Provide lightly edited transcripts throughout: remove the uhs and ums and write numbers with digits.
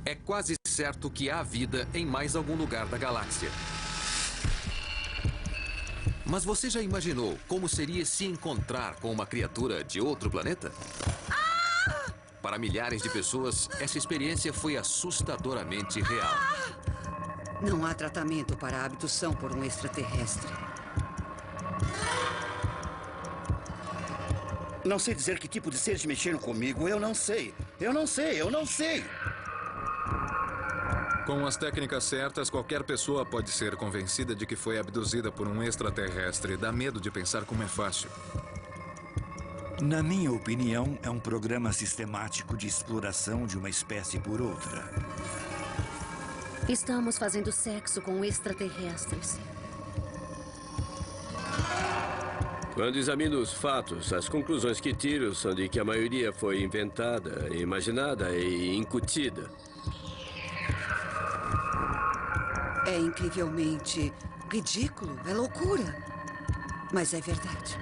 é quase certo que há vida em mais algum lugar da galáxia. Mas você já imaginou como seria se encontrar com uma criatura de outro planeta? Para milhares de pessoas, essa experiência foi assustadoramente real. Não há tratamento para a abdução por um extraterrestre. Não sei dizer que tipo de seres mexeram comigo. Eu não sei. Eu não sei. Com as técnicas certas, qualquer pessoa pode ser convencida de que foi abduzida por um extraterrestre. Dá medo de pensar como é fácil. Na minha opinião, é um programa sistemático de exploração de uma espécie por outra. Estamos fazendo sexo com extraterrestres. Quando examino os fatos, as conclusões que tiro são de que a maioria foi inventada, imaginada e incutida. É incrivelmente ridículo, é loucura. Mas é verdade.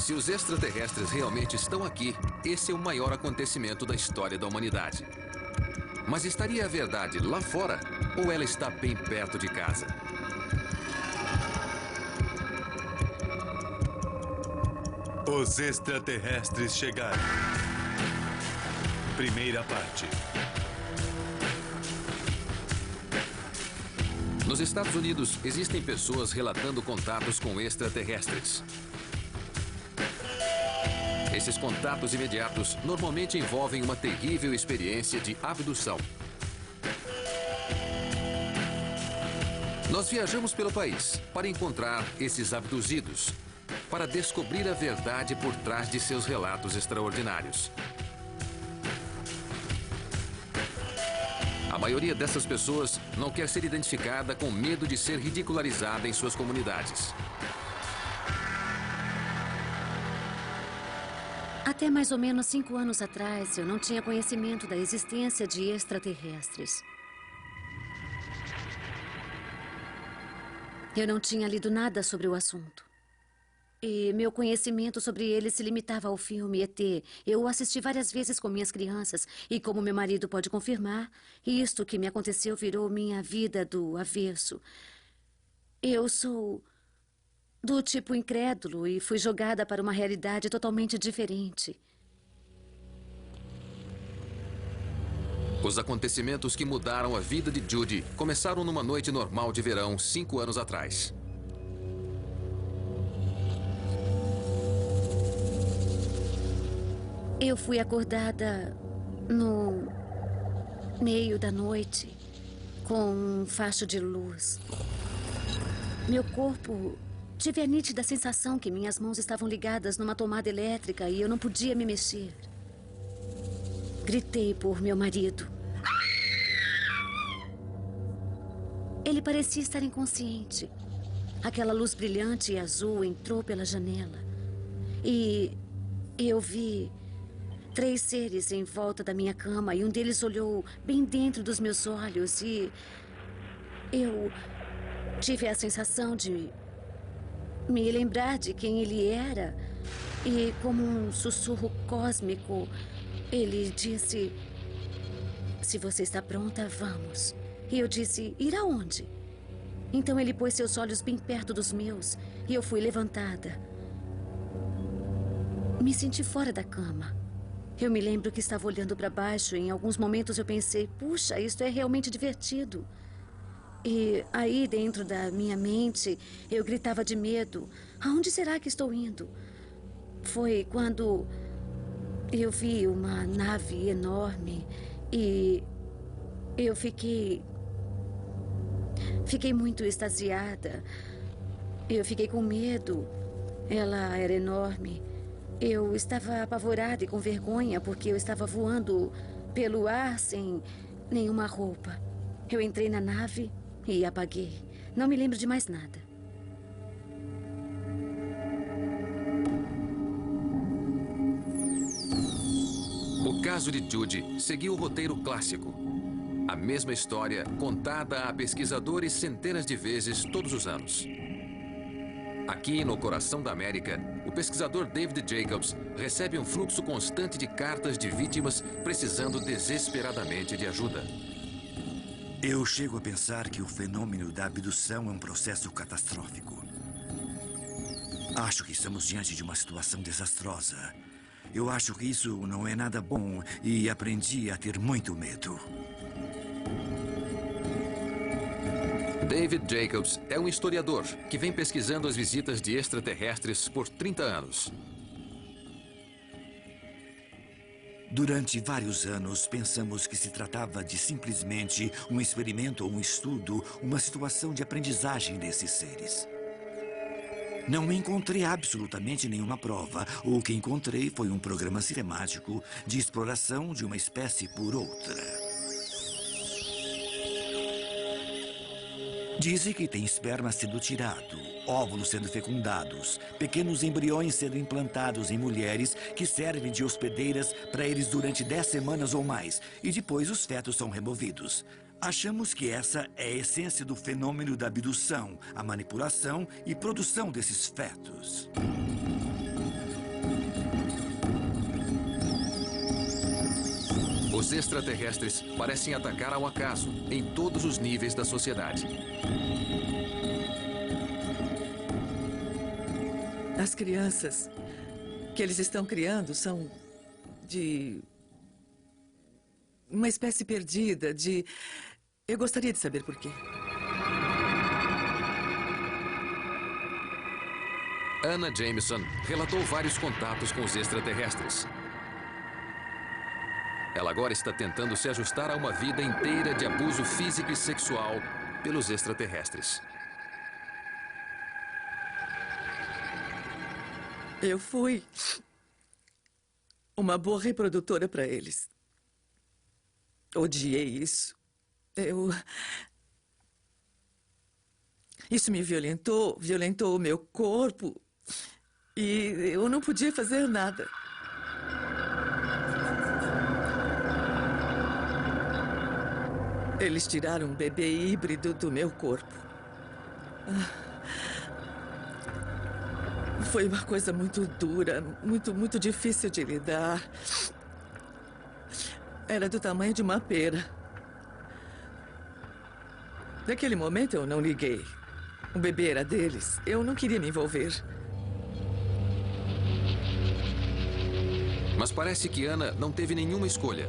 Se os extraterrestres realmente estão aqui, esse é o maior acontecimento da história da humanidade. Mas estaria a verdade lá fora ou ela está bem perto de casa? Os extraterrestres chegaram. Primeira parte. Nos Estados Unidos, existem pessoas relatando contatos com extraterrestres. Esses contatos imediatos normalmente envolvem uma terrível experiência de abdução. Nós viajamos pelo país para encontrar esses abduzidos, para descobrir a verdade por trás de seus relatos extraordinários. A maioria dessas pessoas não quer ser identificada com medo de ser ridicularizada em suas comunidades. Até mais ou menos 5 anos atrás, eu não tinha conhecimento da existência de extraterrestres. Eu não tinha lido nada sobre o assunto. E meu conhecimento sobre eles se limitava ao filme ET. Eu o assisti várias vezes com minhas crianças. E como meu marido pode confirmar, isto que me aconteceu virou minha vida do avesso. Eu sou do tipo incrédulo e fui jogada para uma realidade totalmente diferente. Os acontecimentos que mudaram a vida de Judy começaram numa noite normal de verão 5 anos atrás. Eu fui acordada no meio da noite com um facho de luz. Meu corpo... Tive a nítida sensação que minhas mãos estavam ligadas numa tomada elétrica e eu não podia me mexer. Gritei por meu marido. Ele parecia estar inconsciente. Aquela luz brilhante e azul entrou pela janela. E eu vi 3 seres em volta da minha cama e um deles olhou bem dentro dos meus olhos e eu tive a sensação de me lembrar de quem ele era. E como um sussurro cósmico, ele disse: "Se você está pronta, vamos." E eu disse: "Ir aonde?" Então ele pôs seus olhos bem perto dos meus e eu fui levantada. Me senti fora da cama. Eu me lembro que estava olhando para baixo e em alguns momentos eu pensei: puxa, isto é realmente divertido. E aí, dentro da minha mente, eu gritava de medo: aonde será que estou indo? Foi quando eu vi uma nave enorme e eu fiquei muito extasiada. Eu fiquei com medo. Ela era enorme. Eu estava apavorada e com vergonha porque eu estava voando pelo ar sem nenhuma roupa. Eu entrei na nave e apaguei. Não me lembro de mais nada. O caso de Judy seguiu o roteiro clássico. A mesma história contada a pesquisadores centenas de vezes todos os anos. Aqui, no coração da América, o pesquisador David Jacobs recebe um fluxo constante de cartas de vítimas precisando desesperadamente de ajuda. Eu chego a pensar que o fenômeno da abdução é um processo catastrófico. Acho que estamos diante de uma situação desastrosa. Eu acho que isso não é nada bom e aprendi a ter muito medo. David Jacobs é um historiador que vem pesquisando as visitas de extraterrestres por 30 anos. Durante vários anos, pensamos que se tratava de simplesmente um experimento ou um estudo, uma situação de aprendizagem desses seres. Não encontrei absolutamente nenhuma prova. O que encontrei foi um programa sistemático de exploração de uma espécie por outra. Dizem que tem esperma sendo tirado, óvulos sendo fecundados, pequenos embriões sendo implantados em mulheres que servem de hospedeiras para eles durante 10 semanas ou mais, e depois os fetos são removidos. Achamos que essa é a essência do fenômeno da abdução, a manipulação e produção desses fetos. Os extraterrestres parecem atacar ao acaso em todos os níveis da sociedade. As crianças que eles estão criando são de uma espécie perdida, de... Eu gostaria de saber por quê. Anna Jameson relatou vários contatos com os extraterrestres. Ela agora está tentando se ajustar a uma vida inteira de abuso físico e sexual pelos extraterrestres. Eu fui uma boa reprodutora para eles. Odiei isso. Isso me violentou o meu corpo. E eu não podia fazer nada. Eles tiraram um bebê híbrido do meu corpo. Foi uma coisa muito dura, muito difícil de lidar. Era do tamanho de uma pera. Naquele momento eu não liguei. O bebê era deles. Eu não queria me envolver. Mas parece que Anna não teve nenhuma escolha.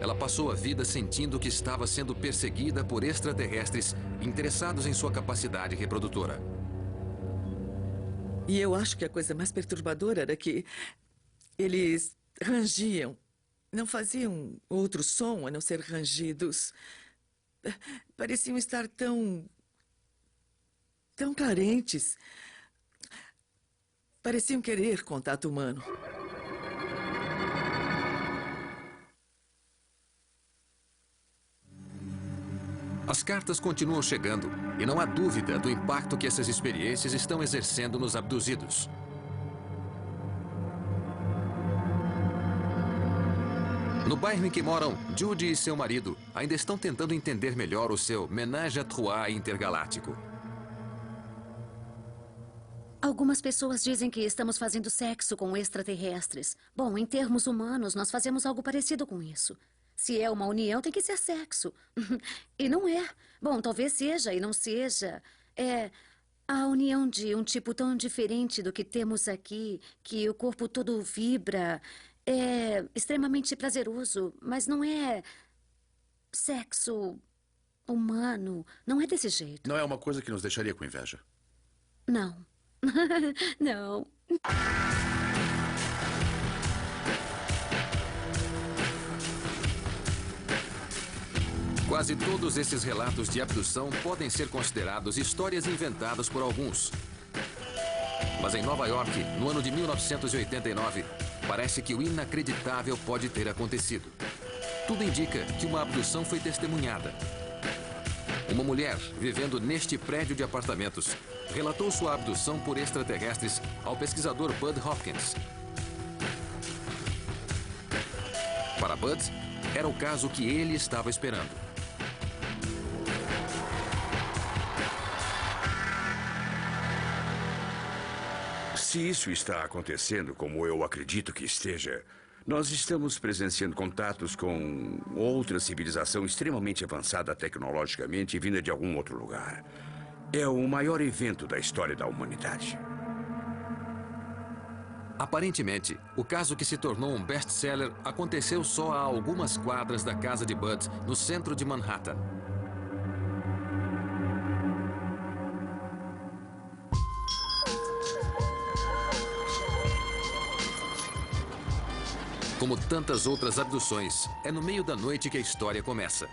Ela passou a vida sentindo que estava sendo perseguida por extraterrestres interessados em sua capacidade reprodutora. E eu acho que a coisa mais perturbadora era que eles rangiam. Não faziam outro som a não ser rangidos. Pareciam estar tão carentes. Pareciam querer contato humano. As cartas continuam chegando e não há dúvida do impacto que essas experiências estão exercendo nos abduzidos. No bairro em que moram, Judy e seu marido ainda estão tentando entender melhor o seu ménage à trois intergaláctico. Algumas pessoas dizem que estamos fazendo sexo com extraterrestres. Bom, em termos humanos, nós fazemos algo parecido com isso. Se é uma união, tem que ser sexo. E não é. Bom, talvez seja e não seja. É a união de um tipo tão diferente do que temos aqui, que o corpo todo vibra. É extremamente prazeroso, mas não é sexo humano. Não é desse jeito. Não é uma coisa que nos deixaria com inveja. Não. Não. Quase todos esses relatos de abdução podem ser considerados histórias inventadas por alguns. Mas em Nova York, no ano de 1989, parece que o inacreditável pode ter acontecido. Tudo indica que uma abdução foi testemunhada. Uma mulher, vivendo neste prédio de apartamentos, relatou sua abdução por extraterrestres ao pesquisador Bud Hopkins. Para Bud, era o caso que ele estava esperando. Se isso está acontecendo como eu acredito que esteja, nós estamos presenciando contatos com outra civilização extremamente avançada tecnologicamente e vinda de algum outro lugar. É o maior evento da história da humanidade. Aparentemente, o caso que se tornou um best-seller aconteceu só a algumas quadras da casa de Bud, no centro de Manhattan. Como tantas outras abduções, é no meio da noite que a história começa.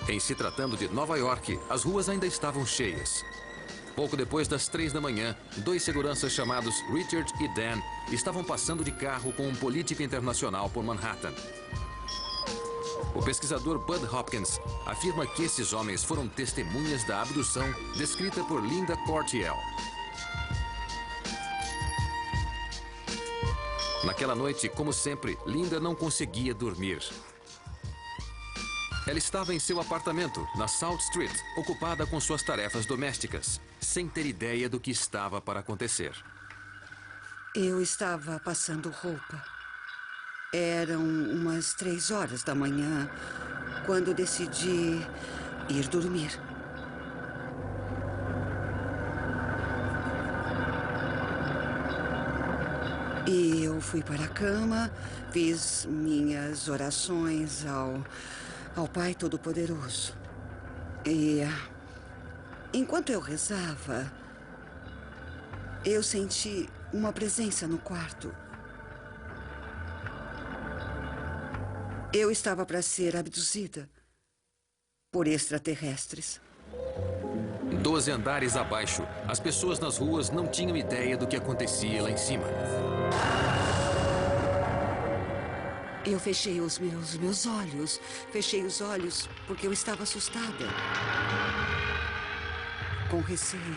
Em se tratando de Nova York, as ruas ainda estavam cheias. Pouco depois das 3 da manhã, 2 seguranças chamados Richard e Dan estavam passando de carro com um político internacional por Manhattan. O pesquisador Bud Hopkins afirma que esses homens foram testemunhas da abdução descrita por Linda Courtiel. Naquela noite, como sempre, Linda não conseguia dormir. Ela estava em seu apartamento, na South Street, ocupada com suas tarefas domésticas, sem ter ideia do que estava para acontecer. Eu estava passando roupa. Eram umas 3 horas da manhã, quando decidi ir dormir. E eu fui para a cama, fiz minhas orações ao Pai Todo-Poderoso. E enquanto eu rezava, eu senti uma presença no quarto. Eu estava para ser abduzida por extraterrestres. 12 andares abaixo, as pessoas nas ruas não tinham ideia do que acontecia lá em cima. Eu fechei os meus olhos. Fechei os olhos porque eu estava assustada. Com receio.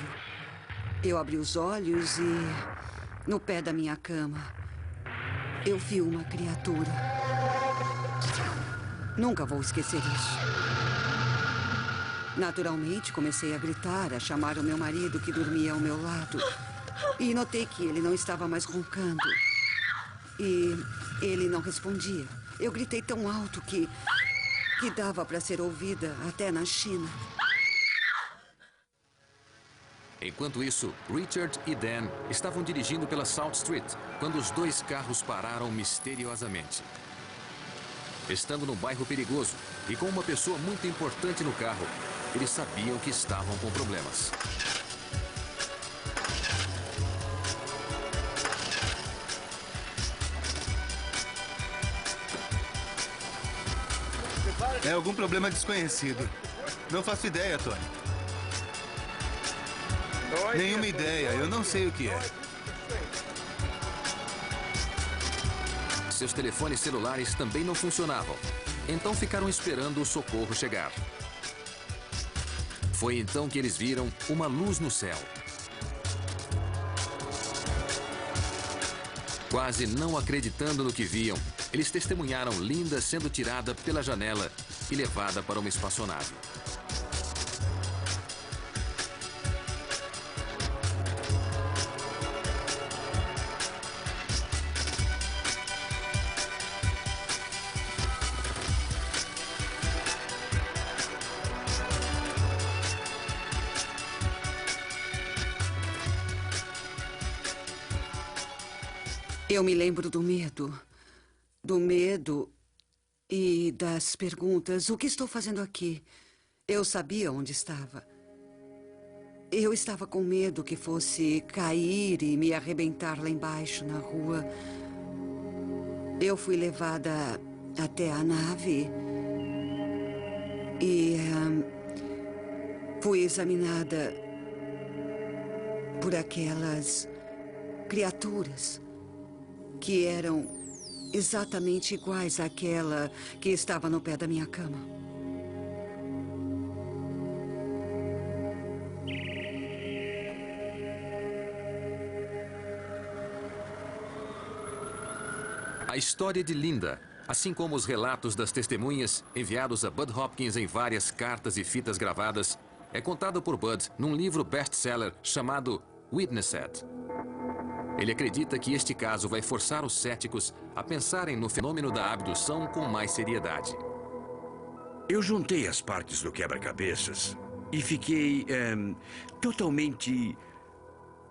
Eu abri os olhos e, no pé da minha cama, eu vi uma criatura. Nunca vou esquecer isso. Naturalmente, comecei a gritar, a chamar o meu marido que dormia ao meu lado. E notei que ele não estava mais roncando. E ele não respondia. Eu gritei tão alto que dava para ser ouvida até na China. Enquanto isso, Richard e Dan estavam dirigindo pela South Street, quando os 2 carros pararam misteriosamente. Estando num bairro perigoso e com uma pessoa muito importante no carro, eles sabiam que estavam com problemas. É algum problema desconhecido. Não faço ideia, Tony. Nenhuma ideia. Eu não sei o que é. Seus telefones celulares também não funcionavam. Então ficaram esperando o socorro chegar. Foi então que eles viram uma luz no céu. Quase não acreditando no que viam, eles testemunharam Linda sendo tirada pela janela e levada para uma espaçonave. Eu me lembro do medo e das perguntas. O que estou fazendo aqui? Eu sabia onde estava. Eu estava com medo que fosse cair e me arrebentar lá embaixo na rua. Eu fui levada até a nave e fui examinada por aquelas criaturas que eram exatamente iguais àquela que estava no pé da minha cama. A história de Linda, assim como os relatos das testemunhas enviados a Bud Hopkins em várias cartas e fitas gravadas, é contada por Bud num livro best-seller chamado Witnessed. Ele acredita que este caso vai forçar os céticos a pensarem no fenômeno da abdução com mais seriedade. Eu juntei as partes do quebra-cabeças e fiquei totalmente,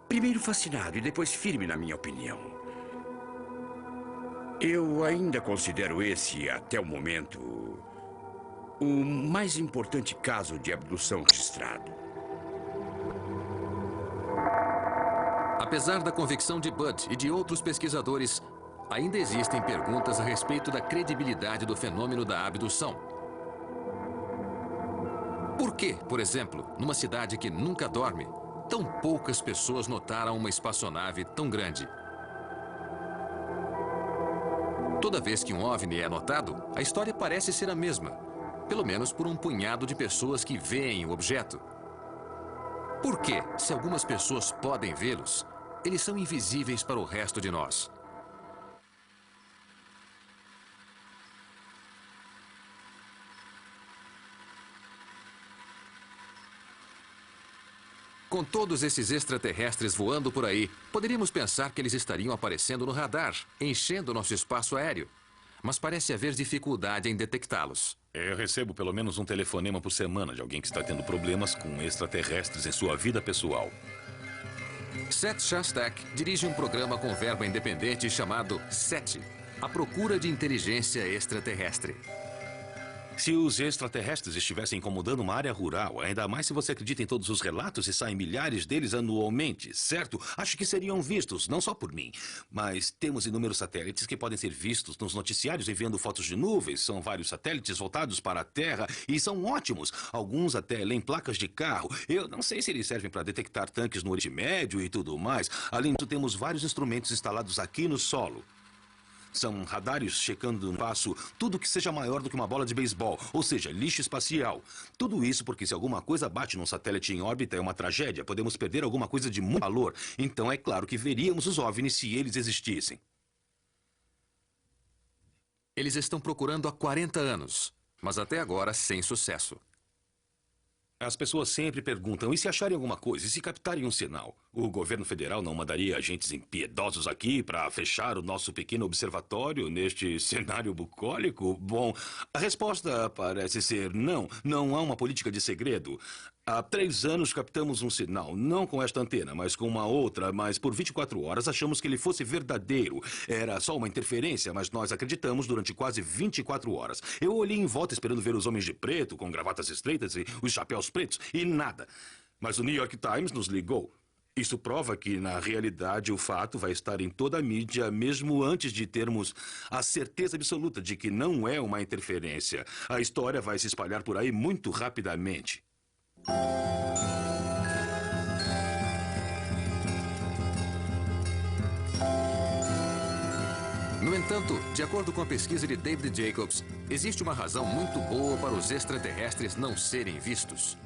primeiro fascinado e depois firme na minha opinião. Eu ainda considero esse, até o momento, o mais importante caso de abdução registrado. Apesar da convicção de Bud e de outros pesquisadores, ainda existem perguntas a respeito da credibilidade do fenômeno da abdução. Por que, por exemplo, numa cidade que nunca dorme, tão poucas pessoas notaram uma espaçonave tão grande? Toda vez que um OVNI é notado, a história parece ser a mesma, pelo menos por um punhado de pessoas que veem o objeto. Por que, se algumas pessoas podem vê-los, eles são invisíveis para o resto de nós? Com todos esses extraterrestres voando por aí, poderíamos pensar que eles estariam aparecendo no radar, enchendo nosso espaço aéreo. Mas parece haver dificuldade em detectá-los. Eu recebo pelo menos um telefonema por semana de alguém que está tendo problemas com extraterrestres em sua vida pessoal. Seth Shostak dirige um programa com verba independente chamado SET, a procura de inteligência extraterrestre. Se os extraterrestres estivessem incomodando uma área rural, ainda mais se você acredita em todos os relatos e saem milhares deles anualmente, certo? Acho que seriam vistos, não só por mim. Mas temos inúmeros satélites que podem ser vistos nos noticiários enviando fotos de nuvens. São vários satélites voltados para a Terra e são ótimos. Alguns até leem placas de carro. Eu não sei se eles servem para detectar tanques no Oriente Médio e tudo mais. Além disso, temos vários instrumentos instalados aqui no solo. São radares checando no espaço tudo que seja maior do que uma bola de beisebol, ou seja, lixo espacial. Tudo isso porque se alguma coisa bate num satélite em órbita é uma tragédia, podemos perder alguma coisa de muito valor. Então é claro que veríamos os OVNIs se eles existissem. Eles estão procurando há 40 anos, mas até agora sem sucesso. As pessoas sempre perguntam, e se acharem alguma coisa, e se captarem um sinal? O governo federal não mandaria agentes impiedosos aqui para fechar o nosso pequeno observatório neste cenário bucólico? Bom, a resposta parece ser não. Não há uma política de segredo. Há 3 anos captamos um sinal, não com esta antena, mas com uma outra, mas por 24 horas achamos que ele fosse verdadeiro. Era só uma interferência, mas nós acreditamos durante quase 24 horas. Eu olhei em volta esperando ver os homens de preto, com gravatas estreitas e os chapéus pretos, e nada. Mas o New York Times nos ligou. Isso prova que, na realidade, o fato vai estar em toda a mídia, mesmo antes de termos a certeza absoluta de que não é uma interferência. A história vai se espalhar por aí muito rapidamente. No entanto, de acordo com a pesquisa de David Jacobs, existe uma razão muito boa para os extraterrestres não serem vistos.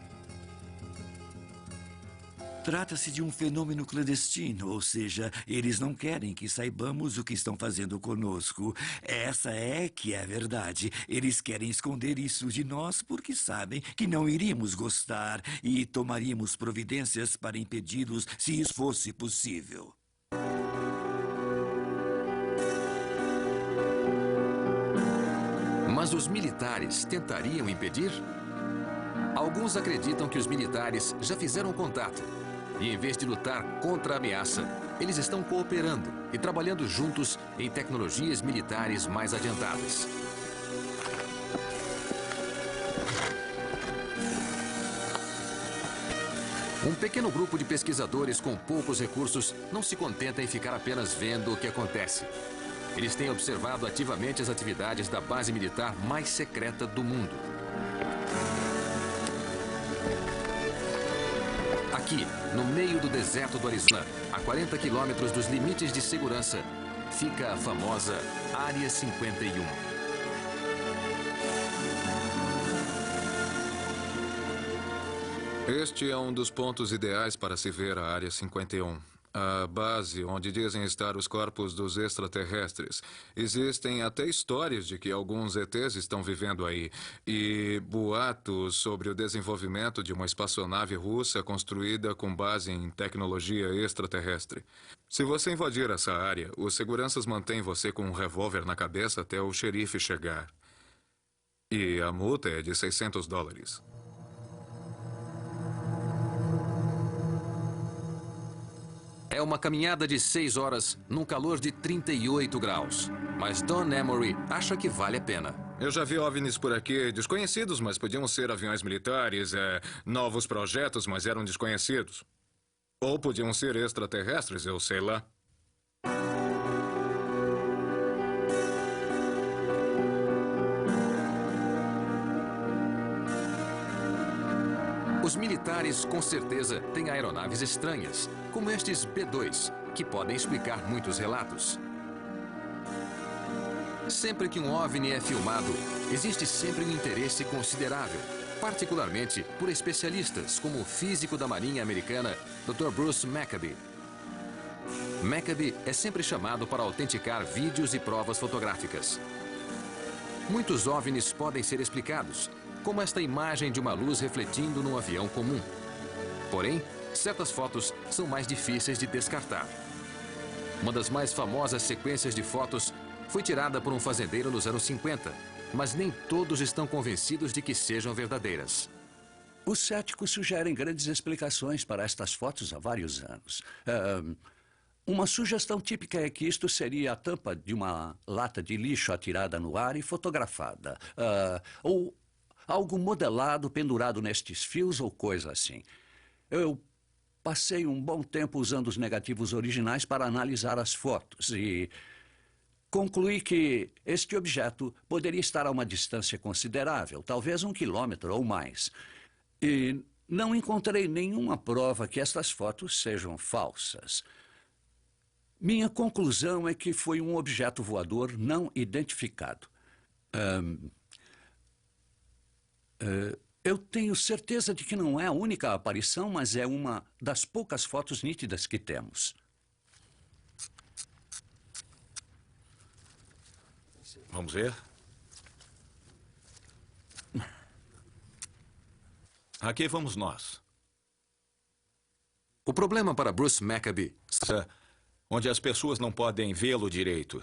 Trata-se de um fenômeno clandestino, ou seja, eles não querem que saibamos o que estão fazendo conosco. Essa é que é a verdade. Eles querem esconder isso de nós porque sabem que não iríamos gostar e tomaríamos providências para impedi-los se isso fosse possível. Mas os militares tentariam impedir? Alguns acreditam que os militares já fizeram contato. E em vez de lutar contra a ameaça, eles estão cooperando e trabalhando juntos em tecnologias militares mais adiantadas. Um pequeno grupo de pesquisadores com poucos recursos não se contenta em ficar apenas vendo o que acontece. Eles têm observado ativamente as atividades da base militar mais secreta do mundo. Aqui, no meio do deserto do Arizona, a 40 quilômetros dos limites de segurança, fica a famosa Área 51. Este é um dos pontos ideais para se ver a Área 51. a base onde dizem estar os corpos dos extraterrestres. Existem até histórias de que alguns ETs estão vivendo aí. E boatos sobre o desenvolvimento de uma espaçonave russa construída com base em tecnologia extraterrestre. Se você invadir essa área, os seguranças mantêm você com um revólver na cabeça até o xerife chegar. E a multa é de $600. É uma caminhada de 6 horas num calor de 38 graus. Mas Don Emory acha que vale a pena. Eu já vi OVNIs por aqui, desconhecidos, mas podiam ser aviões militares, novos projetos, mas eram desconhecidos. Ou podiam ser extraterrestres, eu sei lá. Os militares, com certeza, têm aeronaves estranhas, como estes B-2, que podem explicar muitos relatos. Sempre que um OVNI é filmado, existe sempre um interesse considerável, particularmente por especialistas, como o físico da Marinha Americana, Dr. Bruce Maccabee. Maccabee é sempre chamado para autenticar vídeos e provas fotográficas. Muitos OVNIs podem ser explicados, como esta imagem de uma luz refletindo num avião comum. Porém, certas fotos são mais difíceis de descartar. Uma das mais famosas sequências de fotos foi tirada por um fazendeiro nos anos 50, mas nem todos estão convencidos de que sejam verdadeiras. Os céticos sugerem grandes explicações para estas fotos há vários anos. Uma sugestão típica é que isto seria a tampa de uma lata de lixo atirada no ar e fotografada. Ou algo modelado, pendurado nestes fios ou coisa assim. Eu passei um bom tempo usando os negativos originais para analisar as fotos e concluí que este objeto poderia estar a uma distância considerável, talvez 1 quilômetro ou mais. E não encontrei nenhuma prova que estas fotos sejam falsas. Minha conclusão é que foi um objeto voador não identificado. Eu tenho certeza de que não é a única aparição, mas é uma das poucas fotos nítidas que temos. Vamos ver? Aqui vamos nós. O problema para Bruce Maccabee... Onde as pessoas não podem vê-lo direito.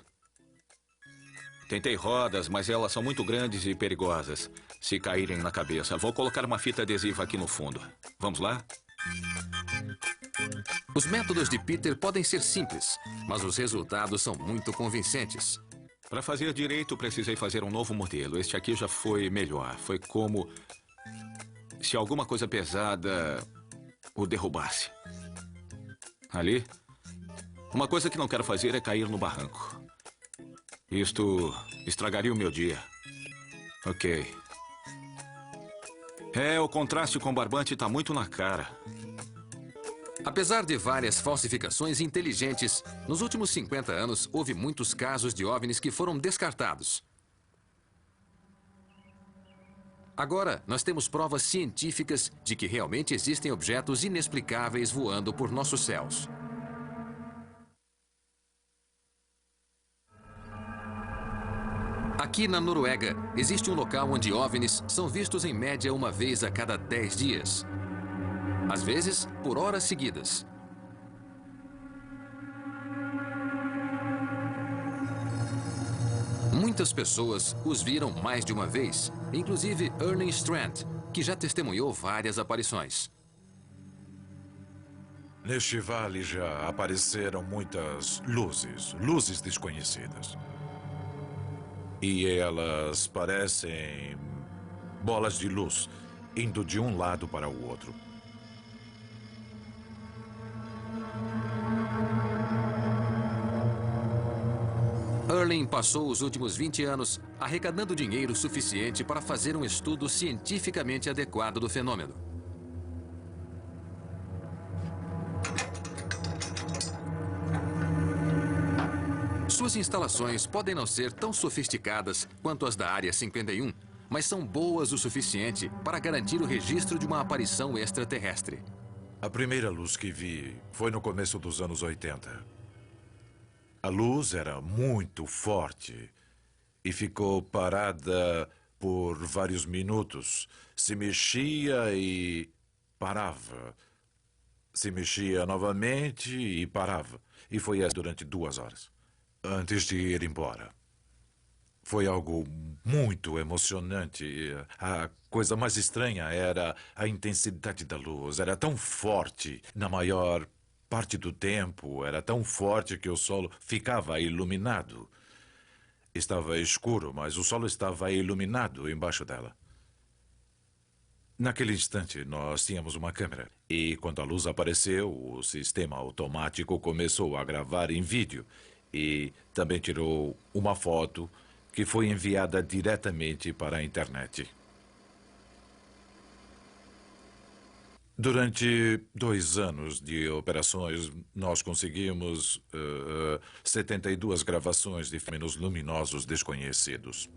Tentei rodas, mas elas são muito grandes e perigosas se caírem na cabeça. Vou colocar uma fita adesiva aqui no fundo. Vamos lá? Os métodos de Peter podem ser simples, mas os resultados são muito convincentes. Para fazer direito, precisei fazer um novo modelo. Este aqui já foi melhor. Foi como se alguma coisa pesada o derrubasse. Ali, uma coisa que não quero fazer é cair no barranco. Isto estragaria o meu dia. Ok. O contraste com o barbante está muito na cara. Apesar de várias falsificações inteligentes, nos últimos 50 anos houve muitos casos de OVNIs que foram descartados. Agora, nós temos provas científicas de que realmente existem objetos inexplicáveis voando por nossos céus. Aqui na Noruega, existe um local onde OVNIs são vistos em média uma vez a cada 10 dias. Às vezes, por horas seguidas. Muitas pessoas os viram mais de uma vez, inclusive Ernie Strand, que já testemunhou várias aparições. Neste vale já apareceram muitas luzes desconhecidas. E elas parecem bolas de luz, indo de um lado para o outro. Erling passou os últimos 20 anos arrecadando dinheiro suficiente para fazer um estudo cientificamente adequado do fenômeno. Suas instalações podem não ser tão sofisticadas quanto as da Área 51, mas são boas o suficiente para garantir o registro de uma aparição extraterrestre. A primeira luz que vi foi no começo dos anos 80. A luz era muito forte e ficou parada por vários minutos. Se mexia e parava. Se mexia novamente e parava. E foi assim durante 2 horas, antes de ir embora. Foi algo muito emocionante. A coisa mais estranha era a intensidade da luz. Era tão forte na maior parte do tempo. Era tão forte que o solo ficava iluminado. Estava escuro, mas o solo estava iluminado embaixo dela. Naquele instante, nós tínhamos uma câmera. E quando a luz apareceu, o sistema automático começou a gravar em vídeo. E também tirou uma foto que foi enviada diretamente para a internet. Durante 2 anos de operações, nós conseguimos 72 gravações de fenômenos luminosos desconhecidos.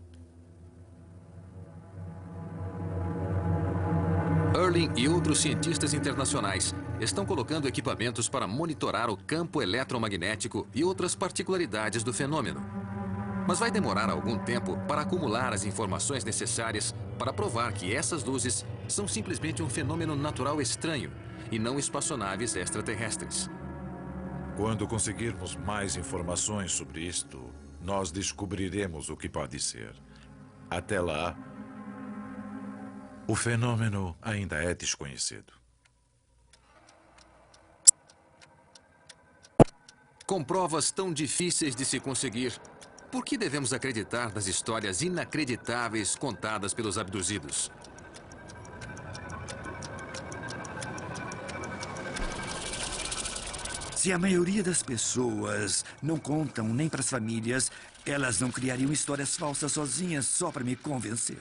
Erling e outros cientistas internacionais estão colocando equipamentos para monitorar o campo eletromagnético e outras particularidades do fenômeno. Mas vai demorar algum tempo para acumular as informações necessárias para provar que essas luzes são simplesmente um fenômeno natural estranho e não espaçonaves extraterrestres. Quando conseguirmos mais informações sobre isto, nós descobriremos o que pode ser. Até lá, o fenômeno ainda é desconhecido. Com provas tão difíceis de se conseguir, por que devemos acreditar nas histórias inacreditáveis contadas pelos abduzidos? Se a maioria das pessoas não contam nem para as famílias, elas não criariam histórias falsas sozinhas só para me convencer.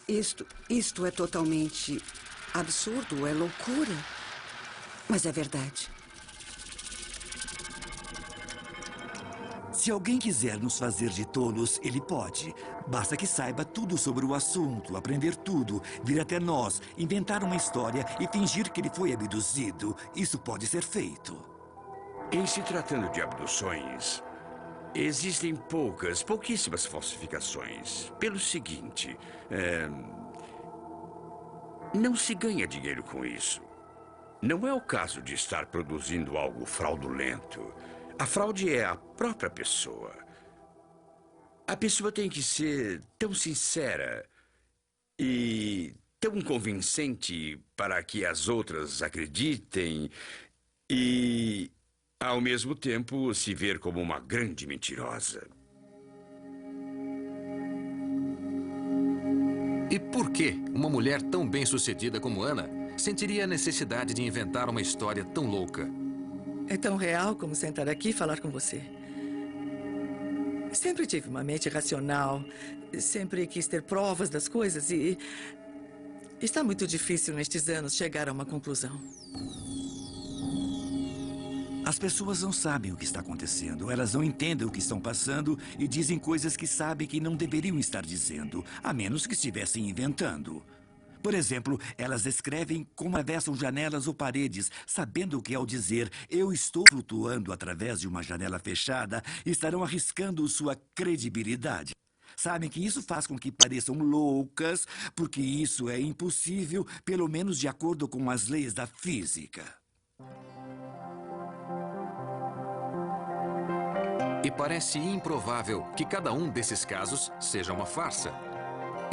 Isto é totalmente absurdo, é loucura. Mas é verdade. Se alguém quiser nos fazer de tolos, ele pode. Basta que saiba tudo sobre o assunto, aprender tudo, vir até nós, inventar uma história e fingir que ele foi abduzido. Isso pode ser feito. Em se tratando de abduções, existem pouquíssimas falsificações. Pelo seguinte, não se ganha dinheiro com isso. Não é o caso de estar produzindo algo fraudulento. A fraude é a própria pessoa. A pessoa tem que ser tão sincera e tão convincente para que as outras acreditem e, ao mesmo tempo, se ver como uma grande mentirosa. E por que uma mulher tão bem-sucedida como Ana sentiria a necessidade de inventar uma história tão louca? É tão real como sentar aqui e falar com você. Sempre tive uma mente racional, sempre quis ter provas das coisas e está muito difícil nestes anos chegar a uma conclusão. As pessoas não sabem o que está acontecendo, elas não entendem o que estão passando e dizem coisas que sabem que não deveriam estar dizendo, a menos que estivessem inventando. Por exemplo, elas escrevem como atravessam janelas ou paredes, sabendo que ao dizer "eu estou flutuando através de uma janela fechada", estarão arriscando sua credibilidade. Sabem que isso faz com que pareçam loucas, porque isso é impossível, pelo menos de acordo com as leis da física. E parece improvável que cada um desses casos seja uma farsa.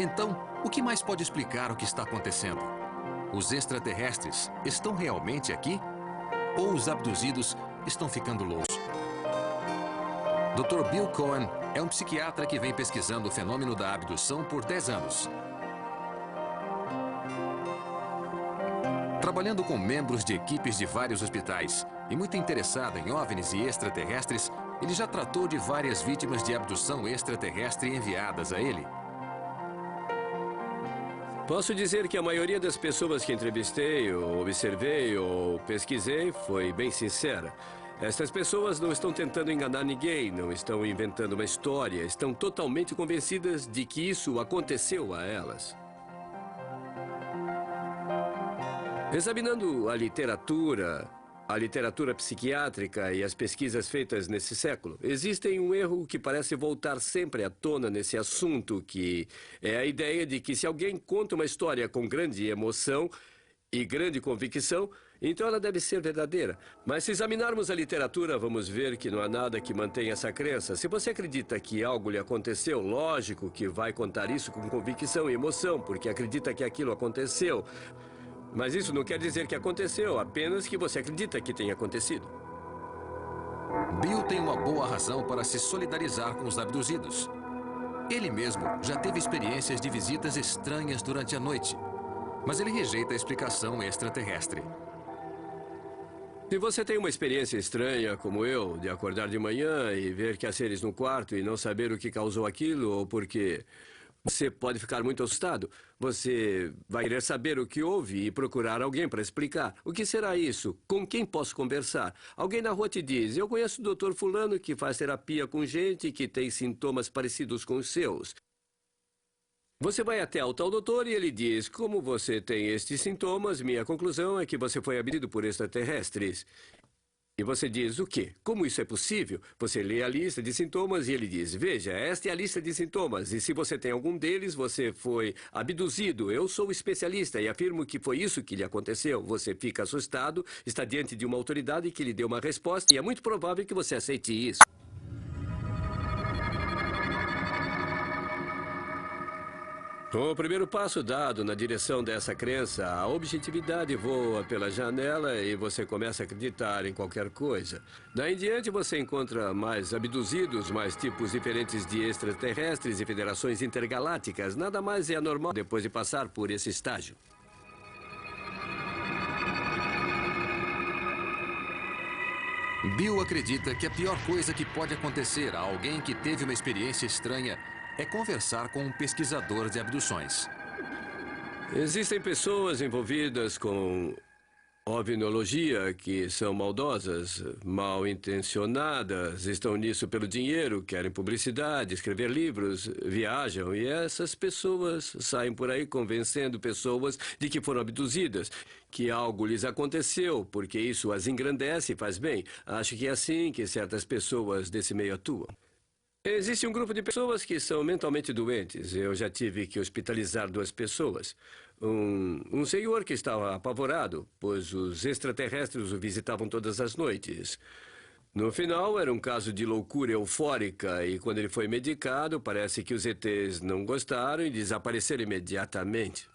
Então, o que mais pode explicar o que está acontecendo? Os extraterrestres estão realmente aqui? Ou os abduzidos estão ficando loucos? Dr. Bill Cohen é um psiquiatra que vem pesquisando o fenômeno da abdução por 10 anos. Trabalhando com membros de equipes de vários hospitais e muito interessado em OVNIs e extraterrestres, ele já tratou de várias vítimas de abdução extraterrestre enviadas a ele. Posso dizer que a maioria das pessoas que entrevistei, ou observei, ou pesquisei, foi bem sincera. Estas pessoas não estão tentando enganar ninguém, não estão inventando uma história, estão totalmente convencidas de que isso aconteceu a elas. Examinando a literatura psiquiátrica e as pesquisas feitas nesse século, existe um erro que parece voltar sempre à tona nesse assunto, que é a ideia de que se alguém conta uma história com grande emoção e grande convicção, então ela deve ser verdadeira. Mas se examinarmos a literatura, vamos ver que não há nada que mantenha essa crença. Se você acredita que algo lhe aconteceu, lógico que vai contar isso com convicção e emoção, porque acredita que aquilo aconteceu. Mas isso não quer dizer que aconteceu, apenas que você acredita que tenha acontecido. Bill tem uma boa razão para se solidarizar com os abduzidos. Ele mesmo já teve experiências de visitas estranhas durante a noite, mas ele rejeita a explicação extraterrestre. Se você tem uma experiência estranha, como eu, de acordar de manhã e ver que há seres no quarto e não saber o que causou aquilo, ou porque você pode ficar muito assustado, você vai querer saber o que houve e procurar alguém para explicar. O que será isso? Com quem posso conversar? Alguém na rua te diz: eu conheço o Dr. Fulano que faz terapia com gente que tem sintomas parecidos com os seus. Você vai até o tal doutor e ele diz: como você tem estes sintomas, minha conclusão é que você foi abduzido por extraterrestres. E você diz: o quê? Como isso é possível? Você lê a lista de sintomas e ele diz: veja, esta é a lista de sintomas. E se você tem algum deles, você foi abduzido. Eu sou especialista e afirmo que foi isso que lhe aconteceu. Você fica assustado, está diante de uma autoridade que lhe deu uma resposta e é muito provável que você aceite isso. Com o primeiro passo dado na direção dessa crença, a objetividade voa pela janela e você começa a acreditar em qualquer coisa. Daí em diante você encontra mais abduzidos, mais tipos diferentes de extraterrestres e federações intergalácticas. Nada mais é anormal depois de passar por esse estágio. Bill acredita que a pior coisa que pode acontecer a alguém que teve uma experiência estranha é conversar com um pesquisador de abduções. Existem pessoas envolvidas com ovniologia que são maldosas, mal intencionadas, estão nisso pelo dinheiro, querem publicidade, escrever livros, viajam e essas pessoas saem por aí convencendo pessoas de que foram abduzidas, que algo lhes aconteceu, porque isso as engrandece e faz bem. Acho que é assim que certas pessoas desse meio atuam. Existe um grupo de pessoas que são mentalmente doentes. Eu já tive que hospitalizar 2 pessoas. Um senhor que estava apavorado, pois os extraterrestres o visitavam todas as noites. No final, era um caso de loucura eufórica e quando ele foi medicado, parece que os ETs não gostaram e desapareceram imediatamente.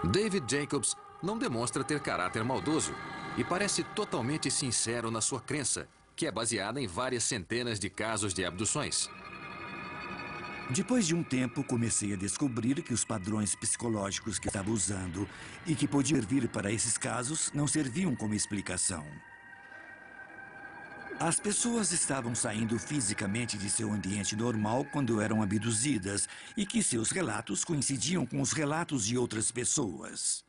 David Jacobs não demonstra ter caráter maldoso e parece totalmente sincero na sua crença, que é baseada em várias centenas de casos de abduções. Depois de um tempo, comecei a descobrir que os padrões psicológicos que estava usando e que podiam servir para esses casos não serviam como explicação. As pessoas estavam saindo fisicamente de seu ambiente normal quando eram abduzidas e que seus relatos coincidiam com os relatos de outras pessoas.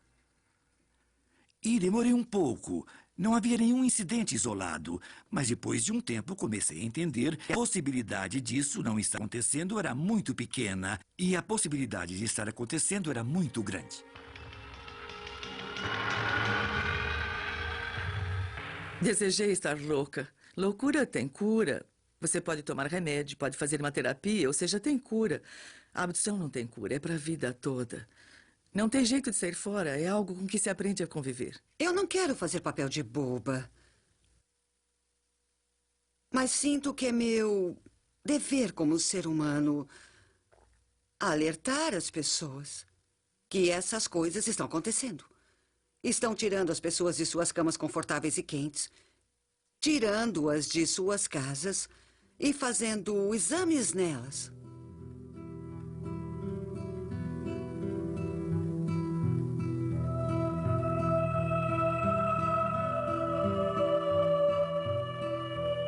E demorei um pouco. Não havia nenhum incidente isolado, mas depois de um tempo comecei a entender que a possibilidade disso não estar acontecendo era muito pequena e a possibilidade de estar acontecendo era muito grande. Desejei estar louca. Loucura tem cura. Você pode tomar remédio, pode fazer uma terapia, ou seja, tem cura. A abdução não tem cura, é para a vida toda. Não tem jeito de sair fora, é algo com que se aprende a conviver. Eu não quero fazer papel de boba. Mas sinto que é meu dever como ser humano alertar as pessoas que essas coisas estão acontecendo. Estão tirando as pessoas de suas camas confortáveis e quentes, tirando-as de suas casas e fazendo exames nelas.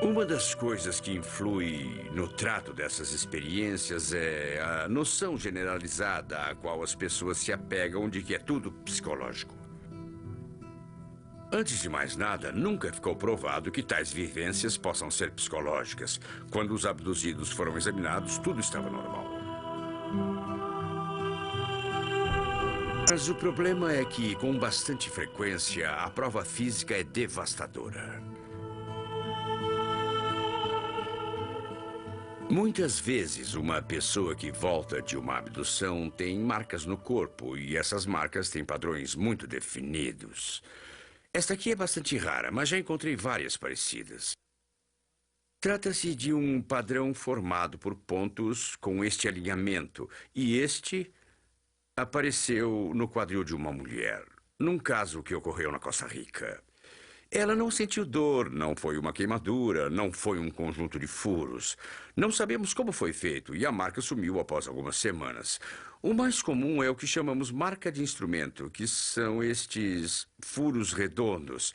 Uma das coisas que influi no trato dessas experiências é a noção generalizada a qual as pessoas se apegam de que é tudo psicológico. Antes de mais nada, nunca ficou provado que tais vivências possam ser psicológicas. Quando os abduzidos foram examinados, tudo estava normal. Mas o problema é que, com bastante frequência, a prova física é devastadora. Muitas vezes, uma pessoa que volta de uma abdução tem marcas no corpo, e essas marcas têm padrões muito definidos. Esta aqui é bastante rara, mas já encontrei várias parecidas. Trata-se de um padrão formado por pontos com este alinhamento, e este apareceu no quadril de uma mulher, num caso que ocorreu na Costa Rica. Ela não sentiu dor, não foi uma queimadura, não foi um conjunto de furos. Não sabemos como foi feito e a marca sumiu após algumas semanas. O mais comum é o que chamamos marca de instrumento, que são estes furos redondos.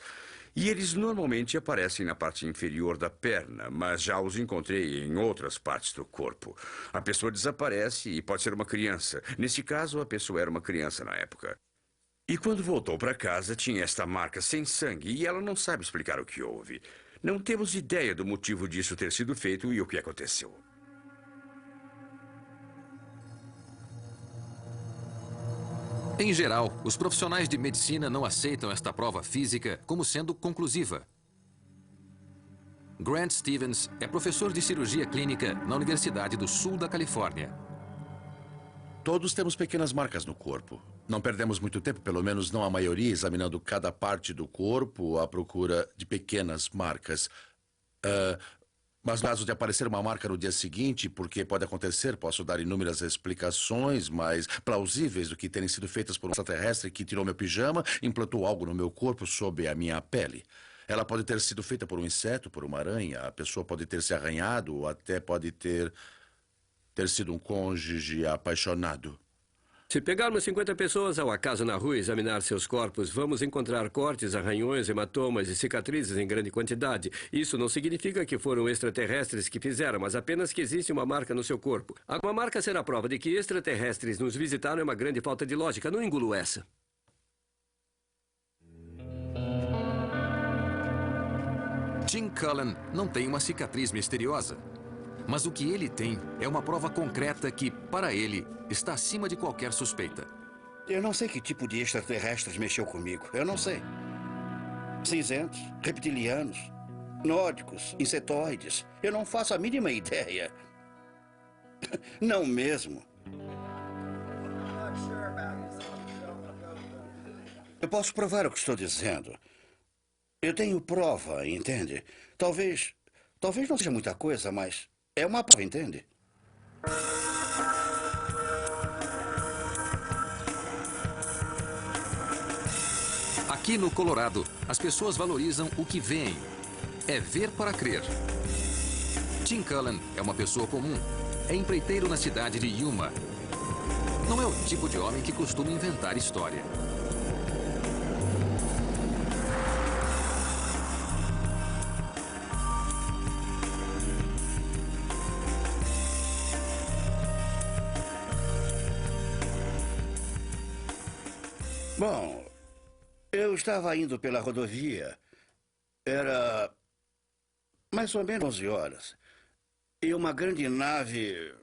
E eles normalmente aparecem na parte inferior da perna, mas já os encontrei em outras partes do corpo. A pessoa desaparece e pode ser uma criança. Nesse caso, a pessoa era uma criança na época. E quando voltou para casa, tinha esta marca sem sangue e ela não sabe explicar o que houve. Não temos ideia do motivo disso ter sido feito e o que aconteceu. Em geral, os profissionais de medicina não aceitam esta prova física como sendo conclusiva. Grant Stevens é professor de cirurgia clínica na Universidade do Sul da Califórnia. Todos temos pequenas marcas no corpo. Não perdemos muito tempo, pelo menos não a maioria, examinando cada parte do corpo à procura de pequenas marcas. Mas no caso de aparecer uma marca no dia seguinte, porque pode acontecer, posso dar inúmeras explicações mais plausíveis do que terem sido feitas por um extraterrestre que tirou meu pijama e implantou algo no meu corpo sob a minha pele. Ela pode ter sido feita por um inseto, por uma aranha, a pessoa pode ter se arranhado ou até pode ter sido um cônjuge apaixonado. Se pegarmos 50 pessoas ao acaso na rua e examinar seus corpos, vamos encontrar cortes, arranhões, hematomas e cicatrizes em grande quantidade. Isso não significa que foram extraterrestres que fizeram, mas apenas que existe uma marca no seu corpo. Uma marca ser a prova de que extraterrestres nos visitaram é uma grande falta de lógica. Não engulo essa. Tim Cullen não tem uma cicatriz misteriosa. Mas o que ele tem é uma prova concreta que, para ele, está acima de qualquer suspeita. Eu não sei que tipo de extraterrestres mexeu comigo. Eu não sei. Cinzentos, reptilianos, nórdicos, insetoides. Eu não faço a mínima ideia. Não mesmo. Eu posso provar o que estou dizendo. Eu tenho prova, entende? Talvez não seja muita coisa, mas é uma prova, entende? Aqui no Colorado, as pessoas valorizam o que veem. É ver para crer. Tim Cullen é uma pessoa comum. É empreiteiro na cidade de Yuma. Não é o tipo de homem que costuma inventar história. Bom, eu estava indo pela rodovia. Era mais ou menos 11 horas. E uma grande nave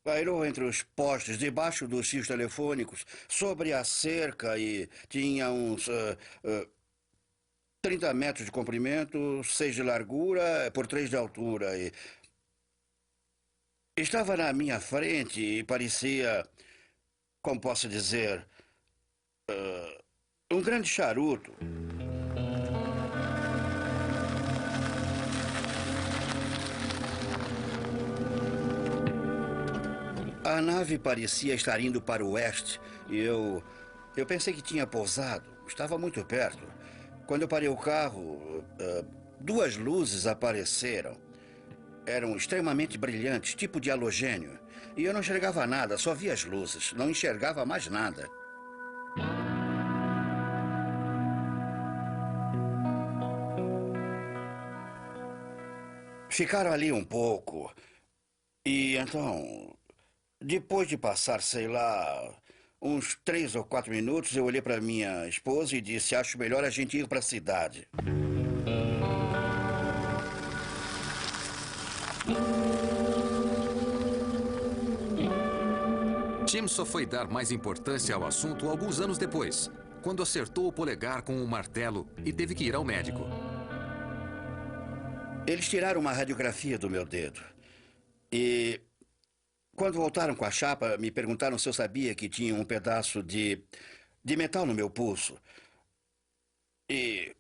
pairou entre os postes, debaixo dos fios telefônicos, sobre a cerca e tinha uns 30 metros de comprimento, 6 de largura por 3 de altura. E estava na minha frente e parecia, como posso dizer, um grande charuto. A nave parecia estar indo para o oeste e eu pensei que tinha pousado. Estava muito perto. Quando eu parei o carro, 2 luzes apareceram. Eram extremamente brilhantes, tipo de halogênio. E eu não enxergava nada, só via as luzes. Não enxergava mais nada. Ficaram ali um pouco. E então, depois de passar, sei lá, uns 3 ou 4 minutos, eu olhei para minha esposa e disse: acho melhor a gente ir para a cidade. Tim só foi dar mais importância ao assunto alguns anos depois, quando acertou o polegar com um martelo e teve que ir ao médico. Eles tiraram uma radiografia do meu dedo. E quando voltaram com a chapa, me perguntaram se eu sabia que tinha um pedaço de metal no meu pulso. E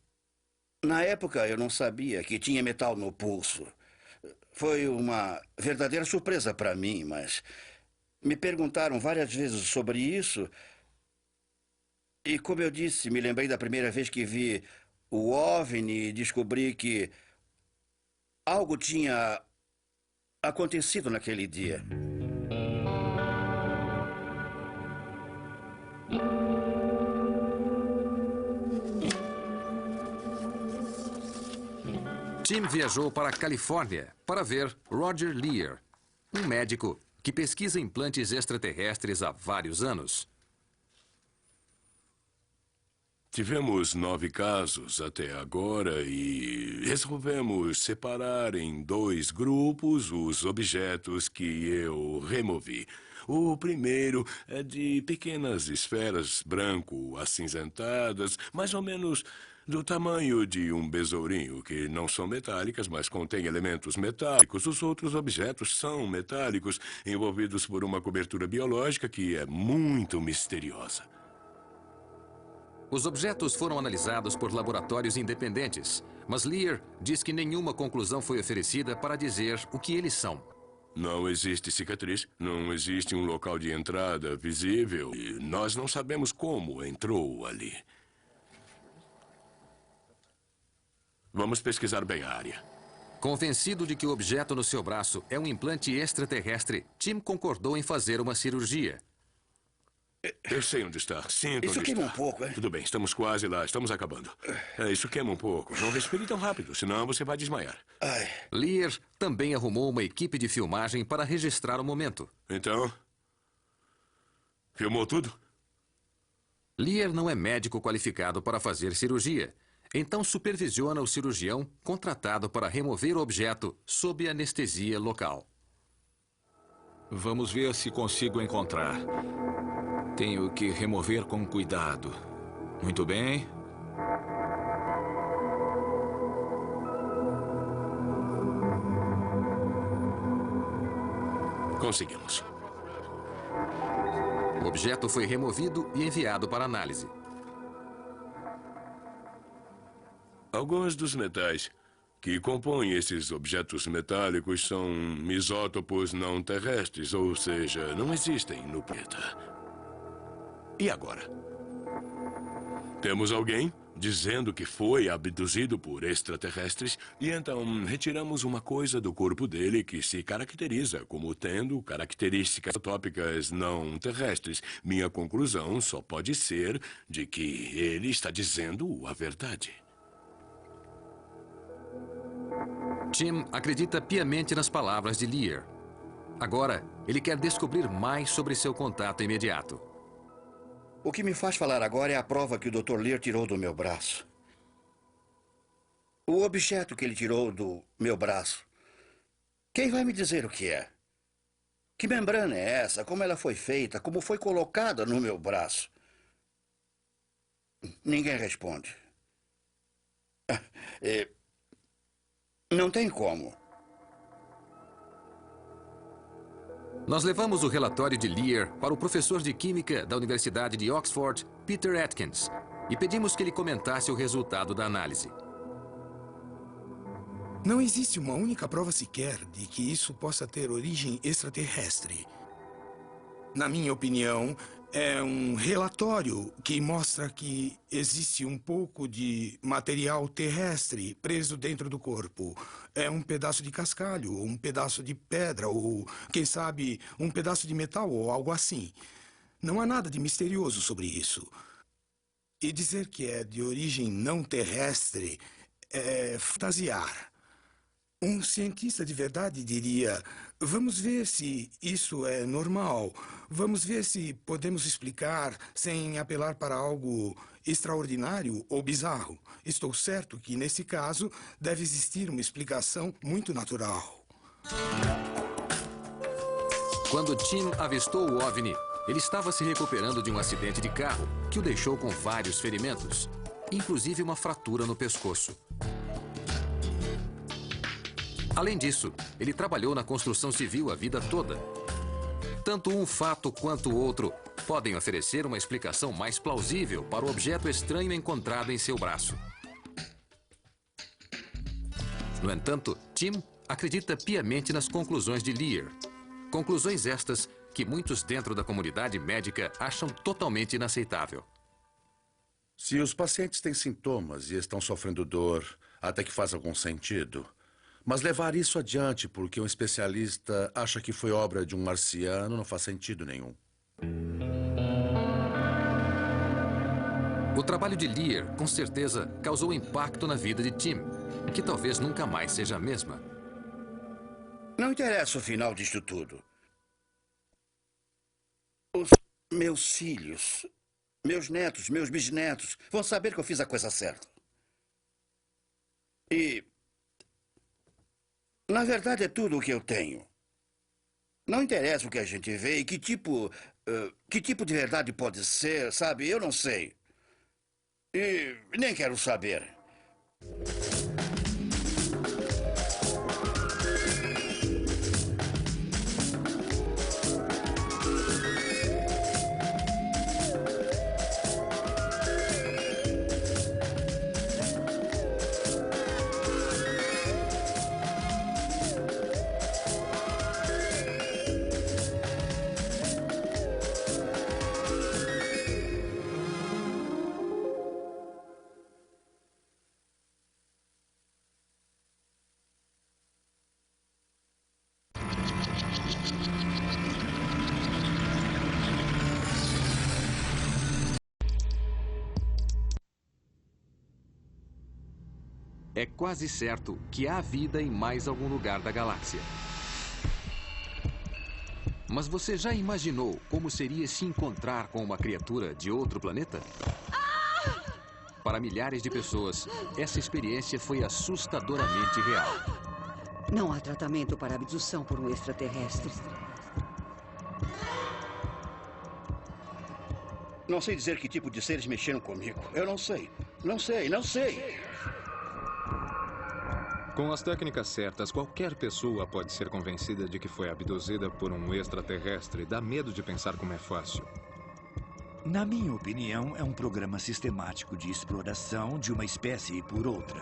na época eu não sabia que tinha metal no pulso. Foi uma verdadeira surpresa para mim, mas me perguntaram várias vezes sobre isso. E como eu disse, me lembrei da primeira vez que vi o OVNI e descobri que algo tinha acontecido naquele dia. Tim viajou para a Califórnia para ver Roger Lear, um médico que pesquisa implantes extraterrestres há vários anos. Tivemos 9 casos até agora e resolvemos separar em 2 grupos os objetos que eu removi. O primeiro é de pequenas esferas branco-acinzentadas, mais ou menos do tamanho de um besourinho, que não são metálicas, mas contêm elementos metálicos. Os outros objetos são metálicos, envolvidos por uma cobertura biológica que é muito misteriosa. Os objetos foram analisados por laboratórios independentes, mas Lear diz que nenhuma conclusão foi oferecida para dizer o que eles são. Não existe cicatriz, não existe um local de entrada visível e nós não sabemos como entrou ali. Vamos pesquisar bem a área. Convencido de que o objeto no seu braço é um implante extraterrestre, Tim concordou em fazer uma cirurgia. Eu sei onde está. Sinto Isso onde queima está. um pouco, hein? Tudo bem, estamos quase lá. Estamos acabando. Isso queima um pouco. Não respire tão rápido, senão você vai desmaiar. Lear também arrumou uma equipe de filmagem para registrar o momento. Então, filmou tudo? Lear não é médico qualificado para fazer cirurgia. Então supervisiona o cirurgião contratado para remover o objeto sob anestesia local. Vamos ver se consigo encontrar. Tenho que remover com cuidado. Muito bem. Conseguimos. O objeto foi removido e enviado para análise. Alguns dos metais que compõem esses objetos metálicos são isótopos não terrestres, ou seja, não existem no planeta. E agora? Temos alguém dizendo que foi abduzido por extraterrestres e então retiramos uma coisa do corpo dele que se caracteriza como tendo características tópicas não terrestres. Minha conclusão só pode ser de que ele está dizendo a verdade. Tim acredita piamente nas palavras de Lear. Agora, ele quer descobrir mais sobre seu contato imediato. O que me faz falar agora é a prova que o Dr. Lear tirou do meu braço. O objeto que ele tirou do meu braço. Quem vai me dizer o que é? Que membrana é essa? Como ela foi feita? Como foi colocada no meu braço? Ninguém responde. Não tem como. Nós levamos o relatório de Lear para o professor de Química da Universidade de Oxford, Peter Atkins, e pedimos que ele comentasse o resultado da análise. Não existe uma única prova sequer de que isso possa ter origem extraterrestre. Na minha opinião, é um relatório que mostra que existe um pouco de material terrestre preso dentro do corpo. É um pedaço de cascalho, ou um pedaço de pedra, ou, quem sabe, um pedaço de metal, ou algo assim. Não há nada de misterioso sobre isso. E dizer que é de origem não terrestre é fantasiar. Um cientista de verdade diria: vamos ver se isso é normal. Vamos ver se podemos explicar sem apelar para algo extraordinário ou bizarro. Estou certo que, nesse caso, deve existir uma explicação muito natural. Quando Tim avistou o OVNI, Ele estava se recuperando de um acidente de carro que o deixou com vários ferimentos, inclusive uma fratura no pescoço. Além disso, ele trabalhou na construção civil a vida toda. Tanto um fato quanto o outro podem oferecer uma explicação mais plausível para o objeto estranho encontrado em seu braço. No entanto, Tim acredita piamente nas conclusões de Lear. Conclusões estas que muitos dentro da comunidade médica acham totalmente inaceitável. Se os pacientes têm sintomas e estão sofrendo dor, até que faz algum sentido. Mas levar isso adiante porque um especialista acha que foi obra de um marciano não faz sentido nenhum. O trabalho de Lear, com certeza, causou impacto na vida de Tim, que talvez nunca mais seja a mesma. Não interessa o final disto tudo. Os meus filhos, meus netos, meus bisnetos vão saber que eu fiz a coisa certa. E, na verdade, é tudo o que eu tenho. Não interessa o que a gente vê e que tipo de verdade pode ser, sabe? Eu não sei. E nem quero saber. É quase certo que há vida em mais algum lugar da galáxia. Mas você já imaginou como seria se encontrar com uma criatura de outro planeta? Para milhares de pessoas, essa experiência foi assustadoramente real. Não há tratamento para abdução por um extraterrestre. Não sei dizer que tipo de seres mexeram comigo. Eu não sei. Não sei, não sei. Com as técnicas certas, qualquer pessoa pode ser convencida de que foi abduzida por um extraterrestre. Dá medo de pensar como é fácil. Na minha opinião, é um programa sistemático de exploração de uma espécie por outra.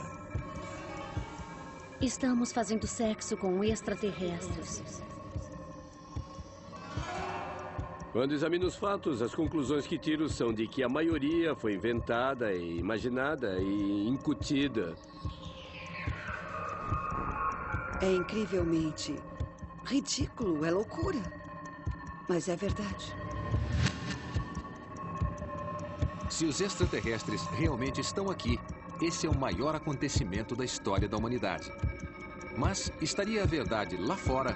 Estamos fazendo sexo com extraterrestres. Quando examino os fatos, as conclusões que tiro são de que a maioria foi inventada e imaginada e incutida. É incrivelmente ridículo, é loucura. Mas é verdade. Se os extraterrestres realmente estão aqui, esse é o maior acontecimento da história da humanidade. Mas estaria a verdade lá fora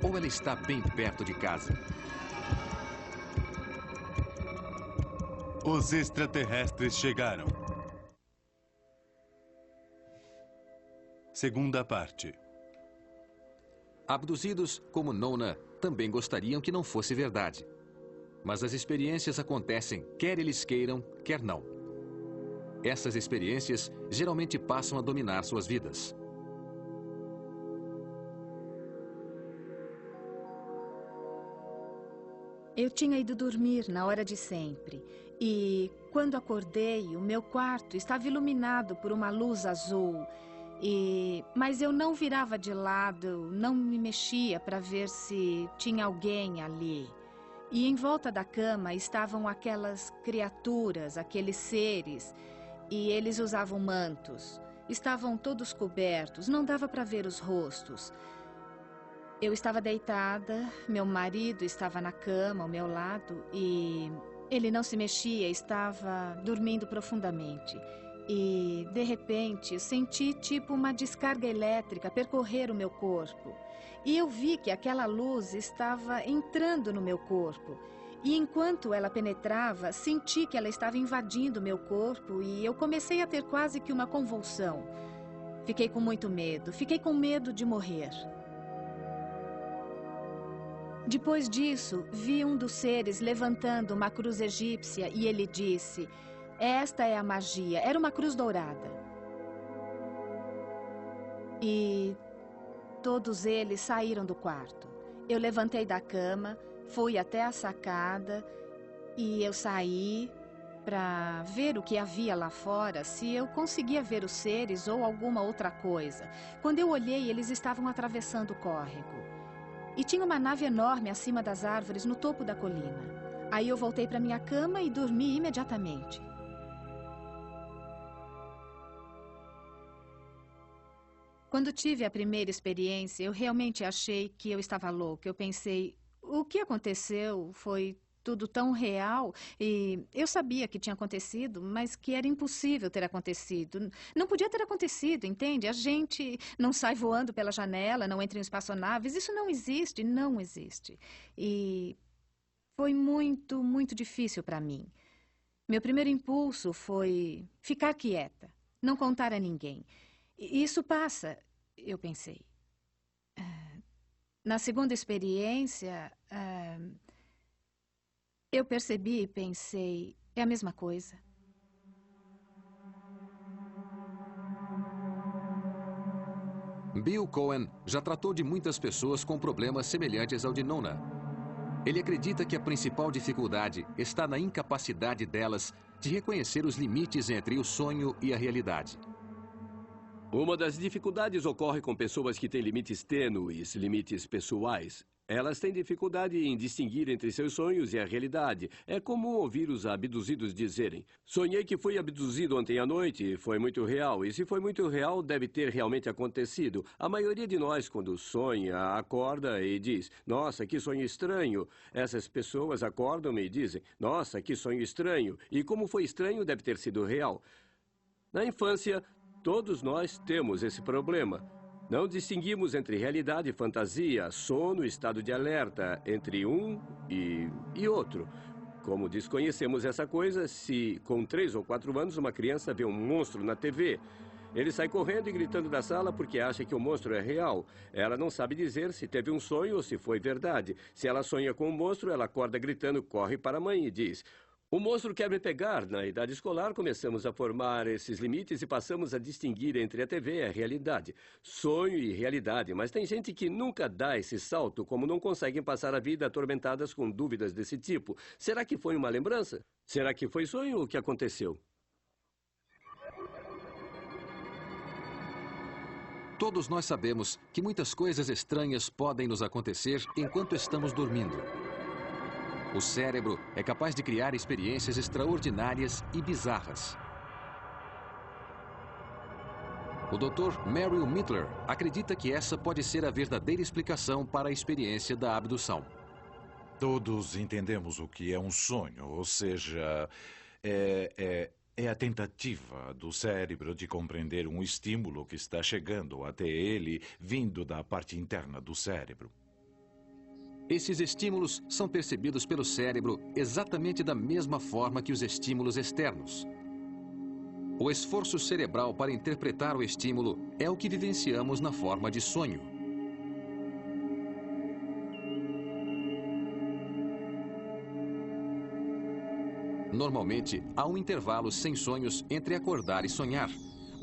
ou ela está bem perto de casa? Os extraterrestres chegaram. Segunda parte. Abduzidos, como Nona, também gostariam que não fosse verdade. Mas as experiências acontecem, quer eles queiram, quer não. Essas experiências geralmente passam a dominar suas vidas. Eu tinha ido dormir na hora de sempre. E, quando acordei, o meu quarto estava iluminado por uma luz azul. Mas eu não virava de lado, não me mexia para ver se tinha alguém ali. E em volta da cama estavam aquelas criaturas, aqueles seres, e eles usavam mantos. Estavam todos cobertos, não dava para ver os rostos. Eu estava deitada, meu marido estava na cama ao meu lado e ele não se mexia, estava dormindo profundamente. E, de repente, senti tipo uma descarga elétrica percorrer o meu corpo. E eu vi que aquela luz estava entrando no meu corpo. E enquanto ela penetrava, senti que ela estava invadindo meu corpo e eu comecei a ter quase que uma convulsão. Fiquei com muito medo, fiquei com medo de morrer. Depois disso, vi um dos seres levantando uma cruz egípcia e ele disse: esta é a magia. Era uma cruz dourada. E todos eles saíram do quarto. Eu levantei da cama, fui até a sacada e eu saí para ver o que havia lá fora, se eu conseguia ver os seres ou alguma outra coisa. Quando eu olhei, eles estavam atravessando o córrego. E tinha uma nave enorme acima das árvores, no topo da colina. Aí eu voltei para minha cama e dormi imediatamente. Quando tive a primeira experiência, eu realmente achei que eu estava louca. Eu pensei, o que aconteceu foi tudo tão real e eu sabia que tinha acontecido, mas que era impossível ter acontecido. Não podia ter acontecido, entende? A gente não sai voando pela janela, não entra em espaçonaves. Isso não existe, não existe. E foi muito, muito difícil para mim. Meu primeiro impulso foi ficar quieta, não contar a ninguém. Isso passa, eu pensei. Na segunda experiência, eu percebi e pensei, é a mesma coisa. Bill Cohen já tratou de muitas pessoas com problemas semelhantes ao de Nona. Ele acredita que a principal dificuldade está na incapacidade delas de reconhecer os limites entre o sonho e a realidade. Uma das dificuldades ocorre com pessoas que têm limites tênues, limites pessoais. Elas têm dificuldade em distinguir entre seus sonhos e a realidade. É comum ouvir os abduzidos dizerem: sonhei que fui abduzido ontem à noite e foi muito real. E se foi muito real, deve ter realmente acontecido. A maioria de nós, quando sonha, acorda e diz: nossa, que sonho estranho. Essas pessoas acordam e dizem: nossa, que sonho estranho. E como foi estranho, deve ter sido real. Na infância, todos nós temos esse problema. Não distinguimos entre realidade e fantasia, sono e estado de alerta, entre um e outro. Como desconhecemos essa coisa, se com 3 ou 4 anos uma criança vê um monstro na TV, ele sai correndo e gritando da sala porque acha que o monstro é real. Ela não sabe dizer se teve um sonho ou se foi verdade. Se ela sonha com um monstro, ela acorda gritando, corre para a mãe e diz: o monstro quer me pegar. Na idade escolar, começamos a formar esses limites e passamos a distinguir entre a TV e a realidade. Sonho e realidade. Mas tem gente que nunca dá esse salto, como não conseguem passar a vida atormentadas com dúvidas desse tipo. Será que foi uma lembrança? Será que foi sonho ou o que aconteceu? Todos nós sabemos que muitas coisas estranhas podem nos acontecer enquanto estamos dormindo. O cérebro é capaz de criar experiências extraordinárias e bizarras. O Dr. Merrill Mittler acredita que essa pode ser a verdadeira explicação para a experiência da abdução. Todos entendemos o que é um sonho, ou seja, é a tentativa do cérebro de compreender um estímulo que está chegando até ele, vindo da parte interna do cérebro. Esses estímulos são percebidos pelo cérebro exatamente da mesma forma que os estímulos externos. O esforço cerebral para interpretar o estímulo é o que vivenciamos na forma de sonho. Normalmente, há um intervalo sem sonhos entre acordar e sonhar,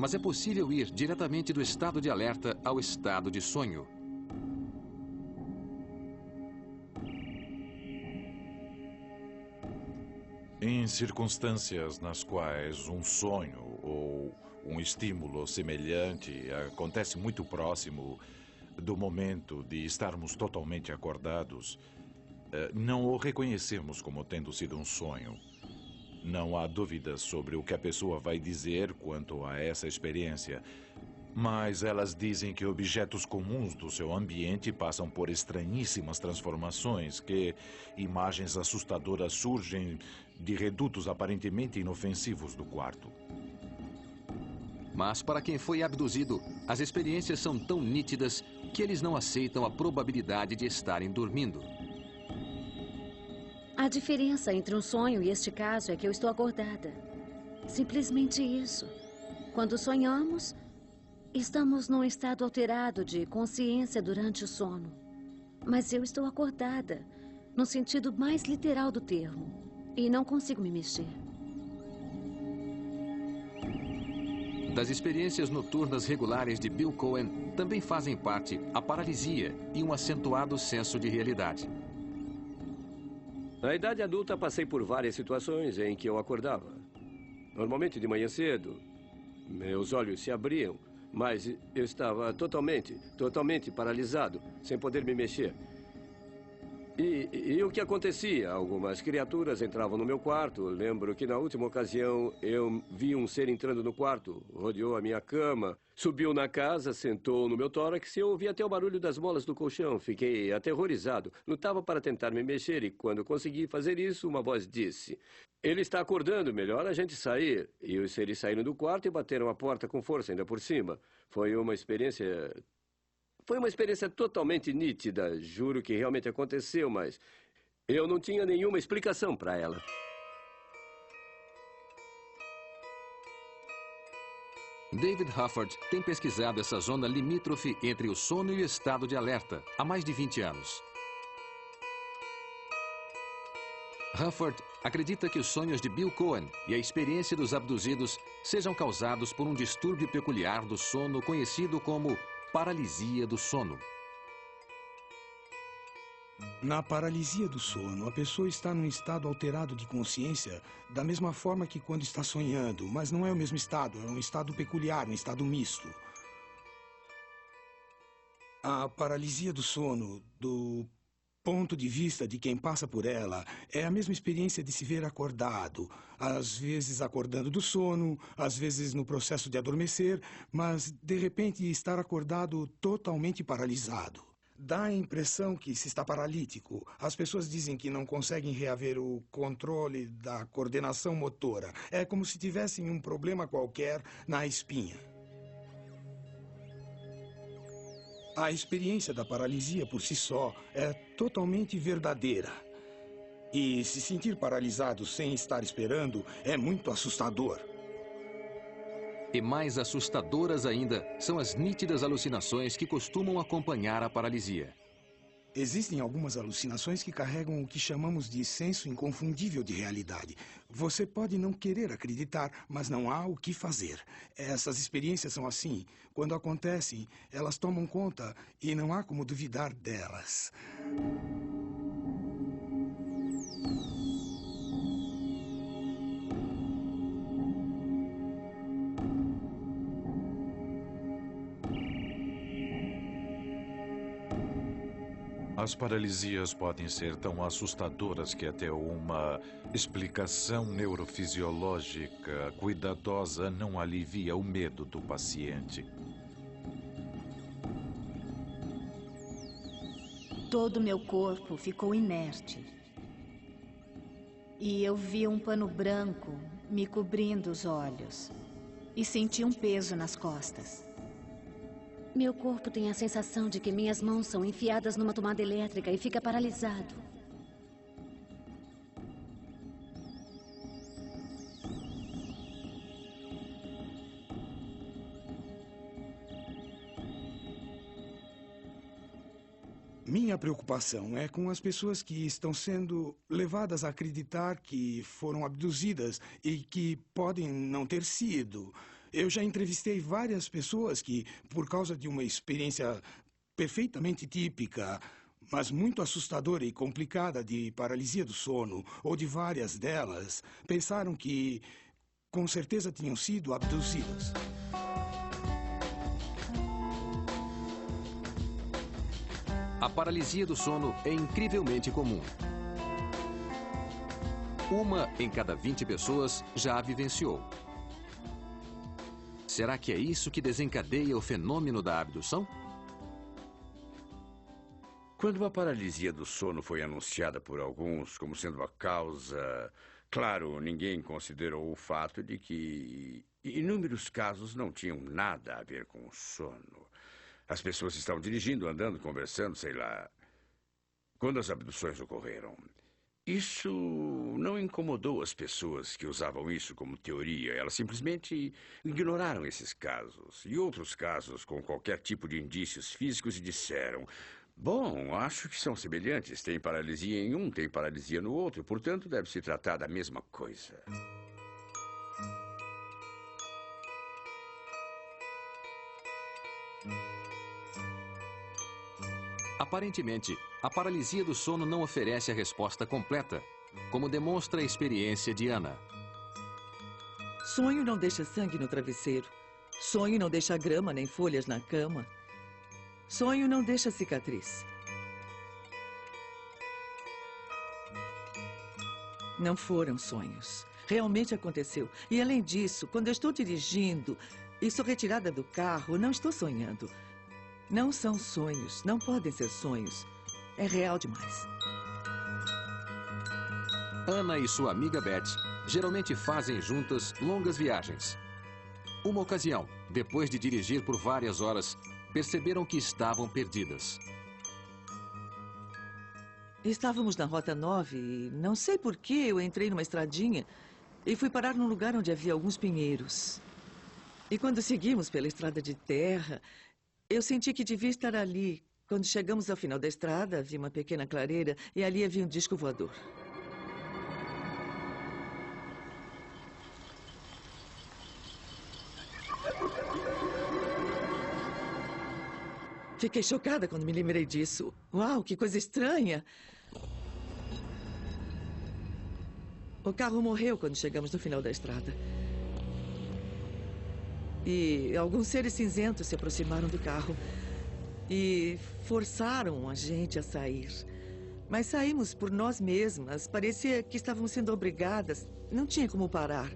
mas é possível ir diretamente do estado de alerta ao estado de sonho. Em circunstâncias nas quais um sonho ou um estímulo semelhante acontece muito próximo do momento de estarmos totalmente acordados, não o reconhecemos como tendo sido um sonho. Não há dúvidas sobre o que a pessoa vai dizer quanto a essa experiência, mas elas dizem que objetos comuns do seu ambiente passam por estranhíssimas transformações, que imagens assustadoras surgem de redutos aparentemente inofensivos do quarto. Mas para quem foi abduzido, as experiências são tão nítidas que eles não aceitam a probabilidade de estarem dormindo. A diferença entre um sonho e este caso é que eu estou acordada. Simplesmente isso. Quando sonhamos, estamos num estado alterado de consciência durante o sono. Mas eu estou acordada, no sentido mais literal do termo. E não consigo me mexer. Das experiências noturnas regulares de Bill Cohen também fazem parte a paralisia e um acentuado senso de realidade. Na idade adulta, passei por várias situações em que eu acordava. Normalmente de manhã cedo, meus olhos se abriam, mas eu estava totalmente paralisado, sem poder me mexer. E o que acontecia? Algumas criaturas entravam no meu quarto. Lembro que na última ocasião eu vi um ser entrando no quarto, rodeou a minha cama, subiu na casa, sentou no meu tórax e eu ouvi até o barulho das molas do colchão. Fiquei aterrorizado. Lutava para tentar me mexer e quando consegui fazer isso, uma voz disse: "Ele está acordando, melhor a gente sair." E os seres saíram do quarto e bateram a porta com força ainda por cima. Foi uma experiência totalmente nítida. Juro que realmente aconteceu, mas eu não tinha nenhuma explicação para ela. David Hufford tem pesquisado essa zona limítrofe entre o sono e o estado de alerta há mais de 20 anos. Hufford acredita que os sonhos de Bill Cohen e a experiência dos abduzidos sejam causados por um distúrbio peculiar do sono conhecido como paralisia do sono. Na paralisia do sono, a pessoa está num estado alterado de consciência da mesma forma que quando está sonhando, mas não é o mesmo estado, é um estado peculiar, um estado misto. A paralisia do sono, do ponto de vista de quem passa por ela, é a mesma experiência de se ver acordado, às vezes acordando do sono, às vezes no processo de adormecer, mas de repente estar acordado totalmente paralisado. Dá a impressão que se está paralítico. As pessoas dizem que não conseguem reaver o controle da coordenação motora. É como se tivessem um problema qualquer na espinha. A experiência da paralisia por si só é totalmente verdadeira. E se sentir paralisado sem estar esperando é muito assustador. E mais assustadoras ainda são as nítidas alucinações que costumam acompanhar a paralisia. Existem algumas alucinações que carregam o que chamamos de senso inconfundível de realidade. Você pode não querer acreditar, mas não há o que fazer. Essas experiências são assim. Quando acontecem, elas tomam conta e não há como duvidar delas. As paralisias podem ser tão assustadoras que até uma explicação neurofisiológica cuidadosa não alivia o medo do paciente. Todo o meu corpo ficou inerte. E eu vi um pano branco me cobrindo os olhos. E senti um peso nas costas. Meu corpo tem a sensação de que minhas mãos são enfiadas numa tomada elétrica e fica paralisado. Minha preocupação é com as pessoas que estão sendo levadas a acreditar que foram abduzidas e que podem não ter sido. Eu já entrevistei várias pessoas que, por causa de uma experiência perfeitamente típica, mas muito assustadora e complicada de paralisia do sono, ou de várias delas, pensaram que, com certeza, tinham sido abduzidas. A paralisia do sono é incrivelmente comum. 1 em cada 20 pessoas já a vivenciou. Será que é isso que desencadeia o fenômeno da abdução? Quando a paralisia do sono foi anunciada por alguns como sendo a causa, claro, ninguém considerou o fato de que inúmeros casos não tinham nada a ver com o sono. As pessoas estavam dirigindo, andando, conversando, sei lá. Quando as abduções ocorreram, isso não incomodou as pessoas que usavam isso como teoria. Elas simplesmente ignoraram esses casos e outros casos com qualquer tipo de indícios físicos e disseram: Bom, acho que são semelhantes. Tem paralisia em um, tem paralisia no outro. Portanto, deve se tratar da mesma coisa. Aparentemente, a paralisia do sono não oferece a resposta completa, como demonstra a experiência de Ana. Sonho não deixa sangue no travesseiro. Sonho não deixa grama nem folhas na cama. Sonho não deixa cicatriz. Não foram sonhos. Realmente aconteceu. E além disso, quando eu estou dirigindo e sou retirada do carro, não estou sonhando. Não são sonhos. Não podem ser sonhos. É real demais. Ana e sua amiga Beth geralmente fazem juntas longas viagens. Uma ocasião, depois de dirigir por várias horas, perceberam que estavam perdidas. Estávamos na Rota 9 e não sei por que eu entrei numa estradinha e fui parar num lugar onde havia alguns pinheiros. E quando seguimos pela estrada de terra, eu senti que devia estar ali. Quando chegamos ao final da estrada, vi uma pequena clareira e ali havia um disco voador. Fiquei chocada quando me lembrei disso. Uau, que coisa estranha! O carro morreu quando chegamos no final da estrada. E alguns seres cinzentos se aproximaram do carro e forçaram a gente a sair. Mas saímos por nós mesmas. Parecia que estávamos sendo obrigadas. Não tinha como parar.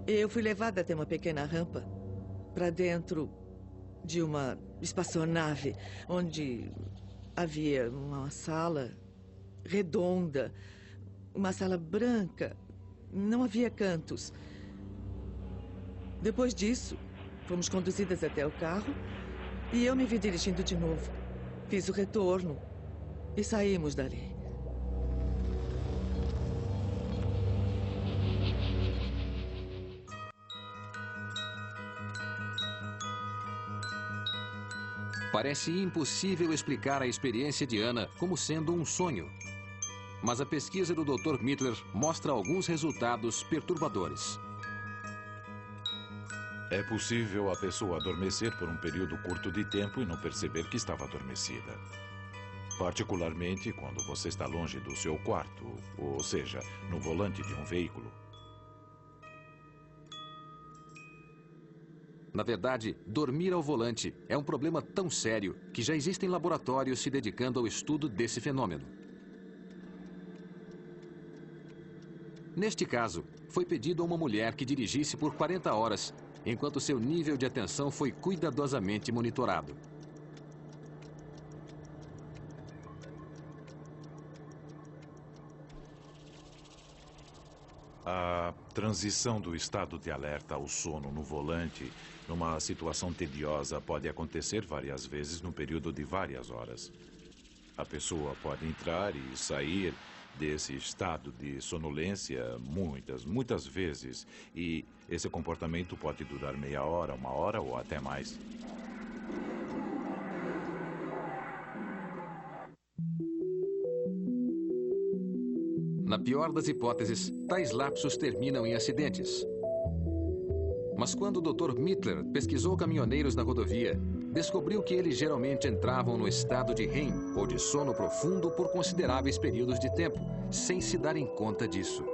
Eu fui levada até uma pequena rampa para dentro de uma espaçonave, onde havia uma sala redonda, uma sala branca, não havia cantos. Depois disso, fomos conduzidas até o carro e eu me vi dirigindo de novo. Fiz o retorno e saímos dali. Parece impossível explicar a experiência de Ana como sendo um sonho. Mas a pesquisa do Dr. Mittler mostra alguns resultados perturbadores. É possível a pessoa adormecer por um período curto de tempo e não perceber que estava adormecida. Particularmente quando você está longe do seu quarto, ou seja, no volante de um veículo. Na verdade, dormir ao volante é um problema tão sério que já existem laboratórios se dedicando ao estudo desse fenômeno. Neste caso, foi pedido a uma mulher que dirigisse por 40 horas, enquanto seu nível de atenção foi cuidadosamente monitorado. A transição do estado de alerta ao sono no volante, numa situação tediosa, pode acontecer várias vezes num período de várias horas. A pessoa pode entrar e sair desse estado de sonolência muitas vezes. E esse comportamento pode durar meia hora, uma hora ou até mais. Na pior das hipóteses, tais lapsos terminam em acidentes. Mas quando o Dr. Mittler pesquisou caminhoneiros na rodovia, descobriu que eles geralmente entravam no estado de REM, ou de sono profundo, por consideráveis períodos de tempo, sem se darem conta disso.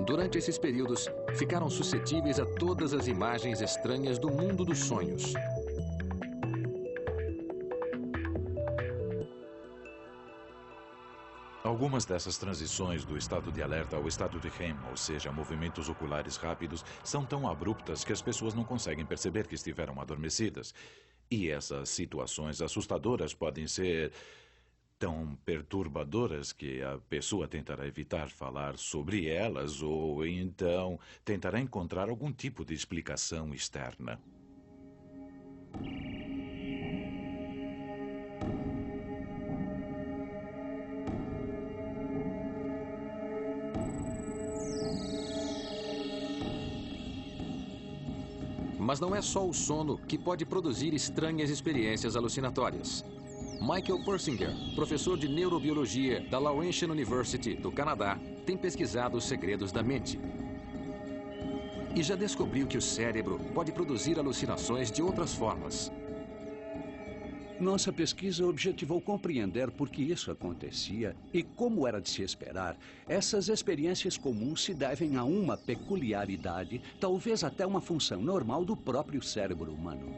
Durante esses períodos, ficaram suscetíveis a todas as imagens estranhas do mundo dos sonhos. Algumas dessas transições do estado de alerta ao estado de REM, ou seja, movimentos oculares rápidos, são tão abruptas que as pessoas não conseguem perceber que estiveram adormecidas. E essas situações assustadoras podem ser tão perturbadoras que a pessoa tentará evitar falar sobre elas ou então tentará encontrar algum tipo de explicação externa. Mas não é só o sono que pode produzir estranhas experiências alucinatórias. Michael Persinger, professor de neurobiologia da Laurentian University, do Canadá, tem pesquisado os segredos da mente. E já descobriu que o cérebro pode produzir alucinações de outras formas. Nossa pesquisa objetivou compreender por que isso acontecia e, como era de se esperar, essas experiências comuns se devem a uma peculiaridade, talvez até uma função normal do próprio cérebro humano.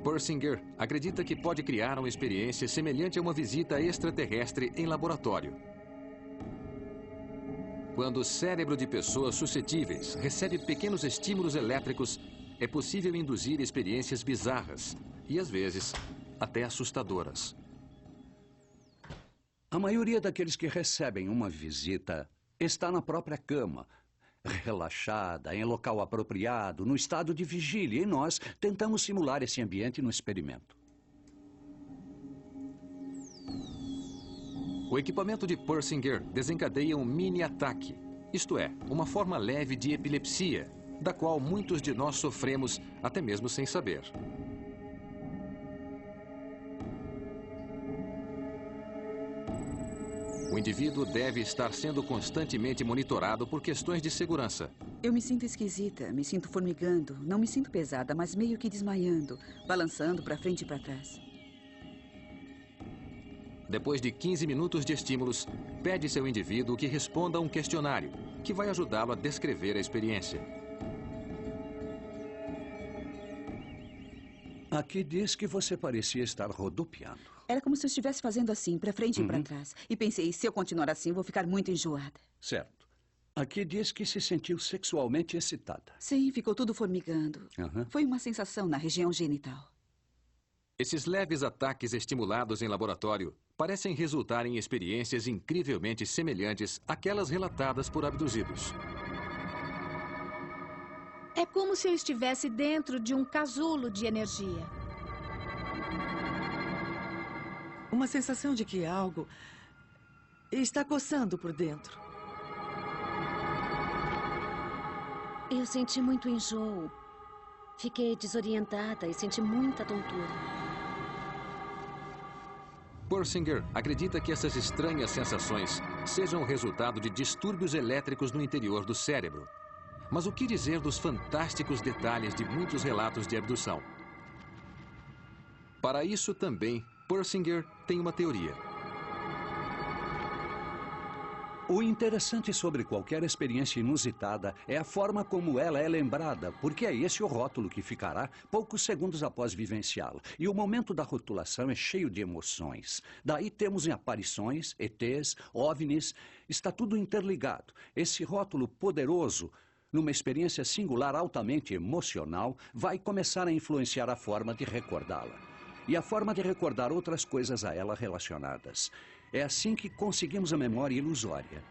Persinger acredita que pode criar uma experiência semelhante a uma visita extraterrestre em laboratório. Quando o cérebro de pessoas suscetíveis recebe pequenos estímulos elétricos, é possível induzir experiências bizarras e, às vezes, até assustadoras. A maioria daqueles que recebem uma visita está na própria cama, relaxada, em local apropriado, no estado de vigília, e nós tentamos simular esse ambiente no experimento. O equipamento de Persinger desencadeia um mini-ataque, isto é, uma forma leve de epilepsia, da qual muitos de nós sofremos, até mesmo sem saber. O indivíduo deve estar sendo constantemente monitorado por questões de segurança. Eu me sinto esquisita, me sinto formigando, não me sinto pesada, mas meio que desmaiando, balançando para frente e para trás. Depois de 15 minutos de estímulos, pede-se ao indivíduo que responda a um questionário, que vai ajudá-lo a descrever a experiência. Aqui diz que você parecia estar rodopiando. Era como se eu estivesse fazendo assim, para frente e para trás. E pensei, se eu continuar assim, vou ficar muito enjoada. Certo. Aqui diz que se sentiu sexualmente excitada. Sim, ficou tudo formigando. Foi uma sensação na região genital. Esses leves ataques estimulados em laboratório parecem resultar em experiências incrivelmente semelhantes àquelas relatadas por abduzidos. É como se eu estivesse dentro de um casulo de energia. Uma sensação de que algo está coçando por dentro. Eu senti muito enjoo. Fiquei desorientada e senti muita tontura. Persinger acredita que essas estranhas sensações sejam o resultado de distúrbios elétricos no interior do cérebro. Mas o que dizer dos fantásticos detalhes de muitos relatos de abdução? Para isso também, Persinger tem uma teoria. O interessante sobre qualquer experiência inusitada é a forma como ela é lembrada, porque é esse o rótulo que ficará poucos segundos após vivenciá-la. E o momento da rotulação é cheio de emoções. Daí temos em aparições, ETs, OVNIs, está tudo interligado. Esse rótulo poderoso, numa experiência singular altamente emocional, vai começar a influenciar a forma de recordá-la. E a forma de recordar outras coisas a ela relacionadas. É assim que conseguimos a memória ilusória.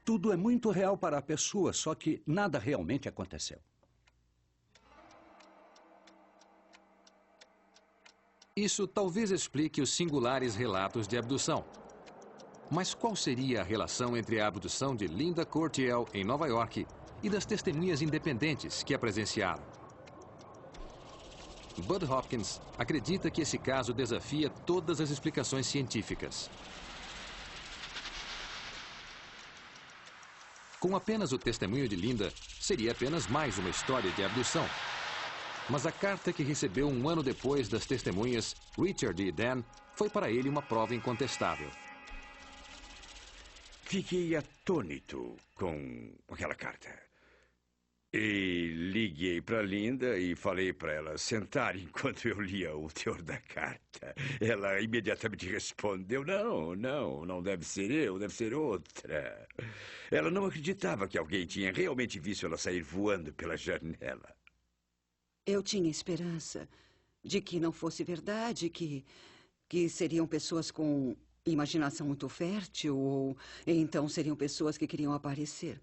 Tudo é muito real para a pessoa, só que nada realmente aconteceu. Isso talvez explique os singulares relatos de abdução. Mas qual seria a relação entre a abdução de Linda Courtiel, em Nova York, e das testemunhas independentes que a presenciaram? Bud Hopkins acredita que esse caso desafia todas as explicações científicas. Com apenas o testemunho de Linda, seria apenas mais uma história de abdução. Mas a carta que recebeu um ano depois das testemunhas, Richard e Dan, foi para ele uma prova incontestável. Fiquei atônito com aquela carta. E liguei para Linda e falei para ela sentar enquanto eu lia o teor da carta. Ela imediatamente respondeu, não deve ser eu, deve ser outra. Ela não acreditava que alguém tinha realmente visto ela sair voando pela janela. Eu tinha esperança de que não fosse verdade, que seriam pessoas com imaginação muito fértil, ou então seriam pessoas que queriam aparecer.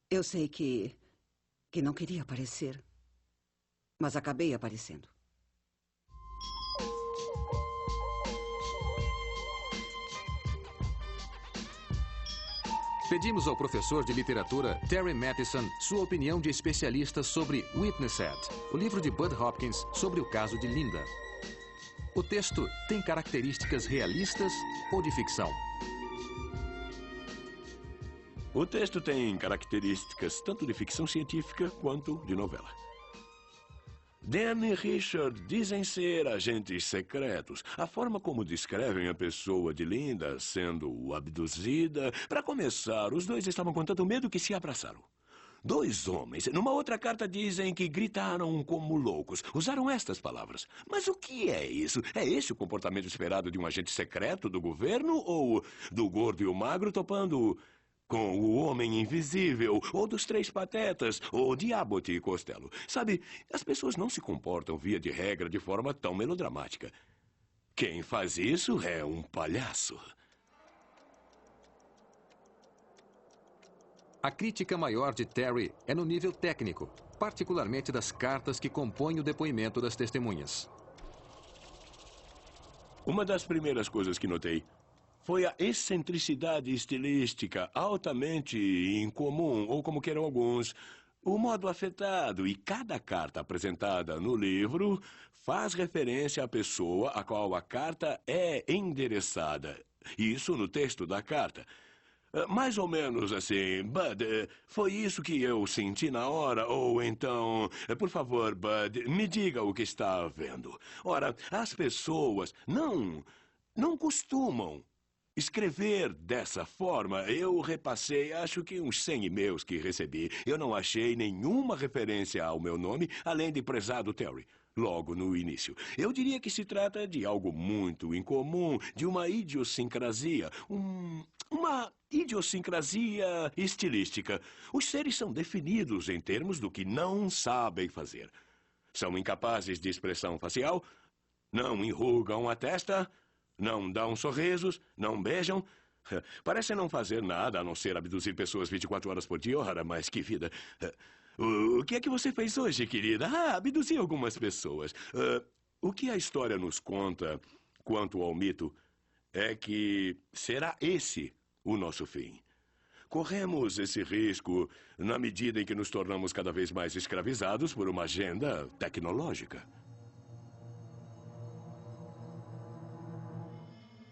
Eu sei que não queria aparecer, mas acabei aparecendo. Pedimos ao professor de literatura Terry Matheson sua opinião de especialista sobre Witnessed, o livro de Bud Hopkins sobre o caso de Linda. O texto tem características realistas ou de ficção? O texto tem características tanto de ficção científica quanto de novela. Dan e Richard dizem ser agentes secretos. A forma como descrevem a pessoa de Linda sendo abduzida... Para começar, os dois estavam com tanto medo que se abraçaram. 2 homens, numa outra carta, dizem que gritaram como loucos. Usaram estas palavras. Mas o que é isso? É esse o comportamento esperado de um agente secreto do governo? Ou do gordo e o magro topando com o homem invisível? Ou dos 3 patetas? Ou de Abbott e Costello? Sabe, as pessoas não se comportam, via de regra, de forma tão melodramática. Quem faz isso é um palhaço. A crítica maior de Terry é no nível técnico, particularmente das cartas que compõem o depoimento das testemunhas. Uma das primeiras coisas que notei foi a excentricidade estilística altamente incomum, ou como queiram alguns, o modo afetado. E cada carta apresentada no livro faz referência à pessoa a qual a carta é endereçada. Isso no texto da carta. Mais ou menos assim, Bud, foi isso que eu senti na hora? Ou então, por favor, Bud, me diga o que está vendo. Ora, as pessoas não costumam escrever dessa forma. Eu repassei, acho que uns 100 e-mails que recebi. Eu não achei nenhuma referência ao meu nome, além de prezado Terry. Logo no início. Eu diria que se trata de algo muito incomum, de uma idiosincrasia, uma idiosincrasia estilística. Os seres são definidos em termos do que não sabem fazer. São incapazes de expressão facial, não enrugam a testa, não dão sorrisos, não beijam. Parecem não fazer nada a não ser abduzir pessoas 24 horas por dia. Ora, mas que vida. O que é que você fez hoje, querida? Abduzi algumas pessoas. O que a história nos conta quanto ao mito é que será esse o nosso fim. Corremos esse risco na medida em que nos tornamos cada vez mais escravizados por uma agenda tecnológica.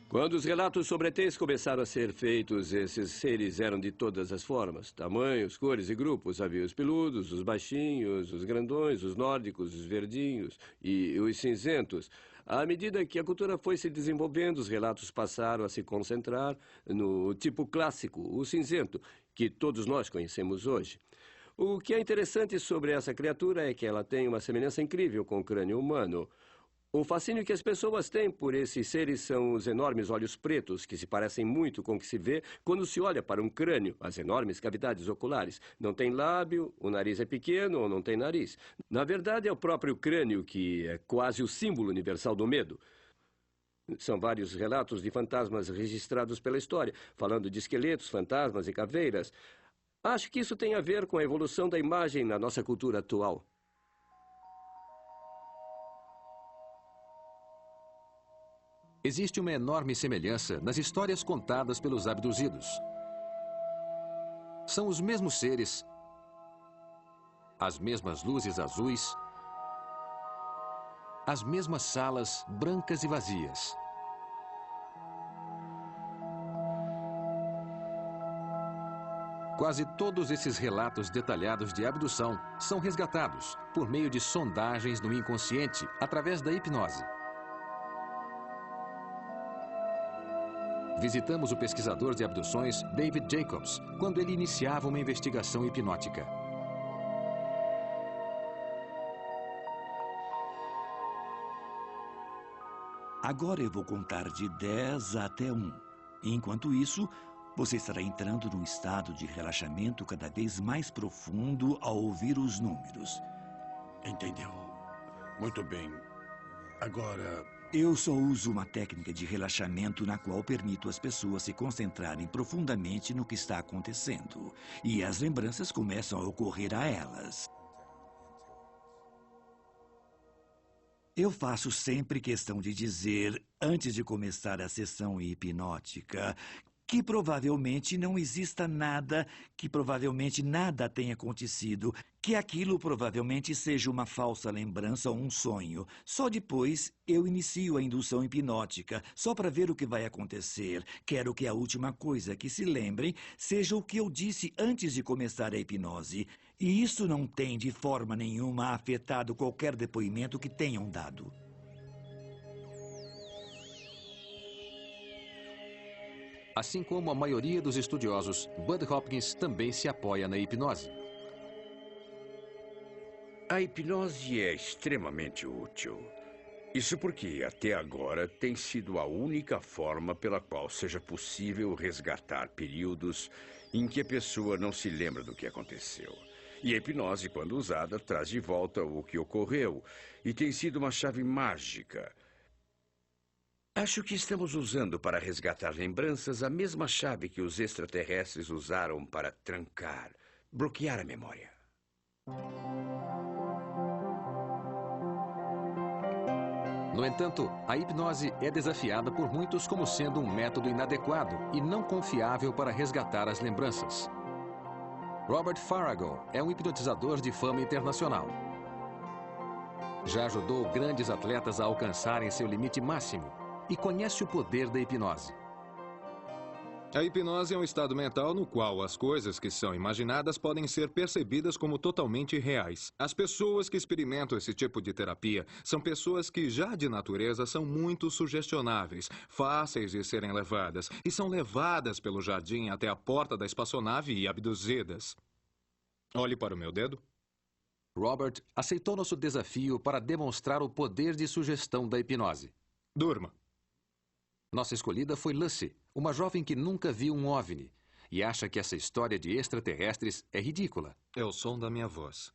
Quando os relatos sobre ETs começaram a ser feitos, esses seres eram de todas as formas, tamanhos, cores e grupos. Havia os peludos, os baixinhos, os grandões, os nórdicos, os verdinhos e os cinzentos. À medida que a cultura foi se desenvolvendo, os relatos passaram a se concentrar no tipo clássico, o cinzento, que todos nós conhecemos hoje. O que é interessante sobre essa criatura é que ela tem uma semelhança incrível com o crânio humano. O fascínio que as pessoas têm por esses seres são os enormes olhos pretos, que se parecem muito com o que se vê quando se olha para um crânio, as enormes cavidades oculares. Não tem lábio, o nariz é pequeno ou não tem nariz. Na verdade, é o próprio crânio que é quase o símbolo universal do medo. São vários relatos de fantasmas registrados pela história, falando de esqueletos, fantasmas e caveiras. Acho que isso tem a ver com a evolução da imagem na nossa cultura atual. Existe uma enorme semelhança nas histórias contadas pelos abduzidos. São os mesmos seres, as mesmas luzes azuis, as mesmas salas brancas e vazias. Quase todos esses relatos detalhados de abdução são resgatados por meio de sondagens no inconsciente através da hipnose. Visitamos o pesquisador de abduções David Jacobs quando ele iniciava uma investigação hipnótica. Agora eu vou contar de 10 até 1. Enquanto isso, você estará entrando num estado de relaxamento cada vez mais profundo ao ouvir os números. Entendeu? Muito bem. Agora... Eu só uso uma técnica de relaxamento na qual permito às pessoas se concentrarem profundamente no que está acontecendo. E as lembranças começam a ocorrer a elas. Eu faço sempre questão de dizer, antes de começar a sessão hipnótica, que provavelmente não exista nada, que provavelmente nada tenha acontecido, que aquilo provavelmente seja uma falsa lembrança ou um sonho. Só depois eu inicio a indução hipnótica, só para ver o que vai acontecer. Quero que a última coisa que se lembrem seja o que eu disse antes de começar a hipnose. E isso não tem de forma nenhuma afetado qualquer depoimento que tenham dado. Assim como a maioria dos estudiosos, Bud Hopkins também se apoia na hipnose. A hipnose é extremamente útil. Isso porque, até agora, tem sido a única forma pela qual seja possível resgatar períodos em que a pessoa não se lembra do que aconteceu. E a hipnose, quando usada, traz de volta o que ocorreu e tem sido uma chave mágica. Acho que estamos usando para resgatar lembranças a mesma chave que os extraterrestres usaram para trancar, bloquear a memória. No entanto, a hipnose é desafiada por muitos como sendo um método inadequado e não confiável para resgatar as lembranças. Robert Farago é um hipnotizador de fama internacional. Já ajudou grandes atletas a alcançarem seu limite máximo e conhece o poder da hipnose. A hipnose é um estado mental no qual as coisas que são imaginadas podem ser percebidas como totalmente reais. As pessoas que experimentam esse tipo de terapia são pessoas que já de natureza são muito sugestionáveis, fáceis de serem levadas, e são levadas pelo jardim até a porta da espaçonave e abduzidas. Olhe para o meu dedo. Robert aceitou nosso desafio para demonstrar o poder de sugestão da hipnose. Durma. Nossa escolhida foi Lucy, uma jovem que nunca viu um OVNI e acha que essa história de extraterrestres é ridícula. É o som da minha voz.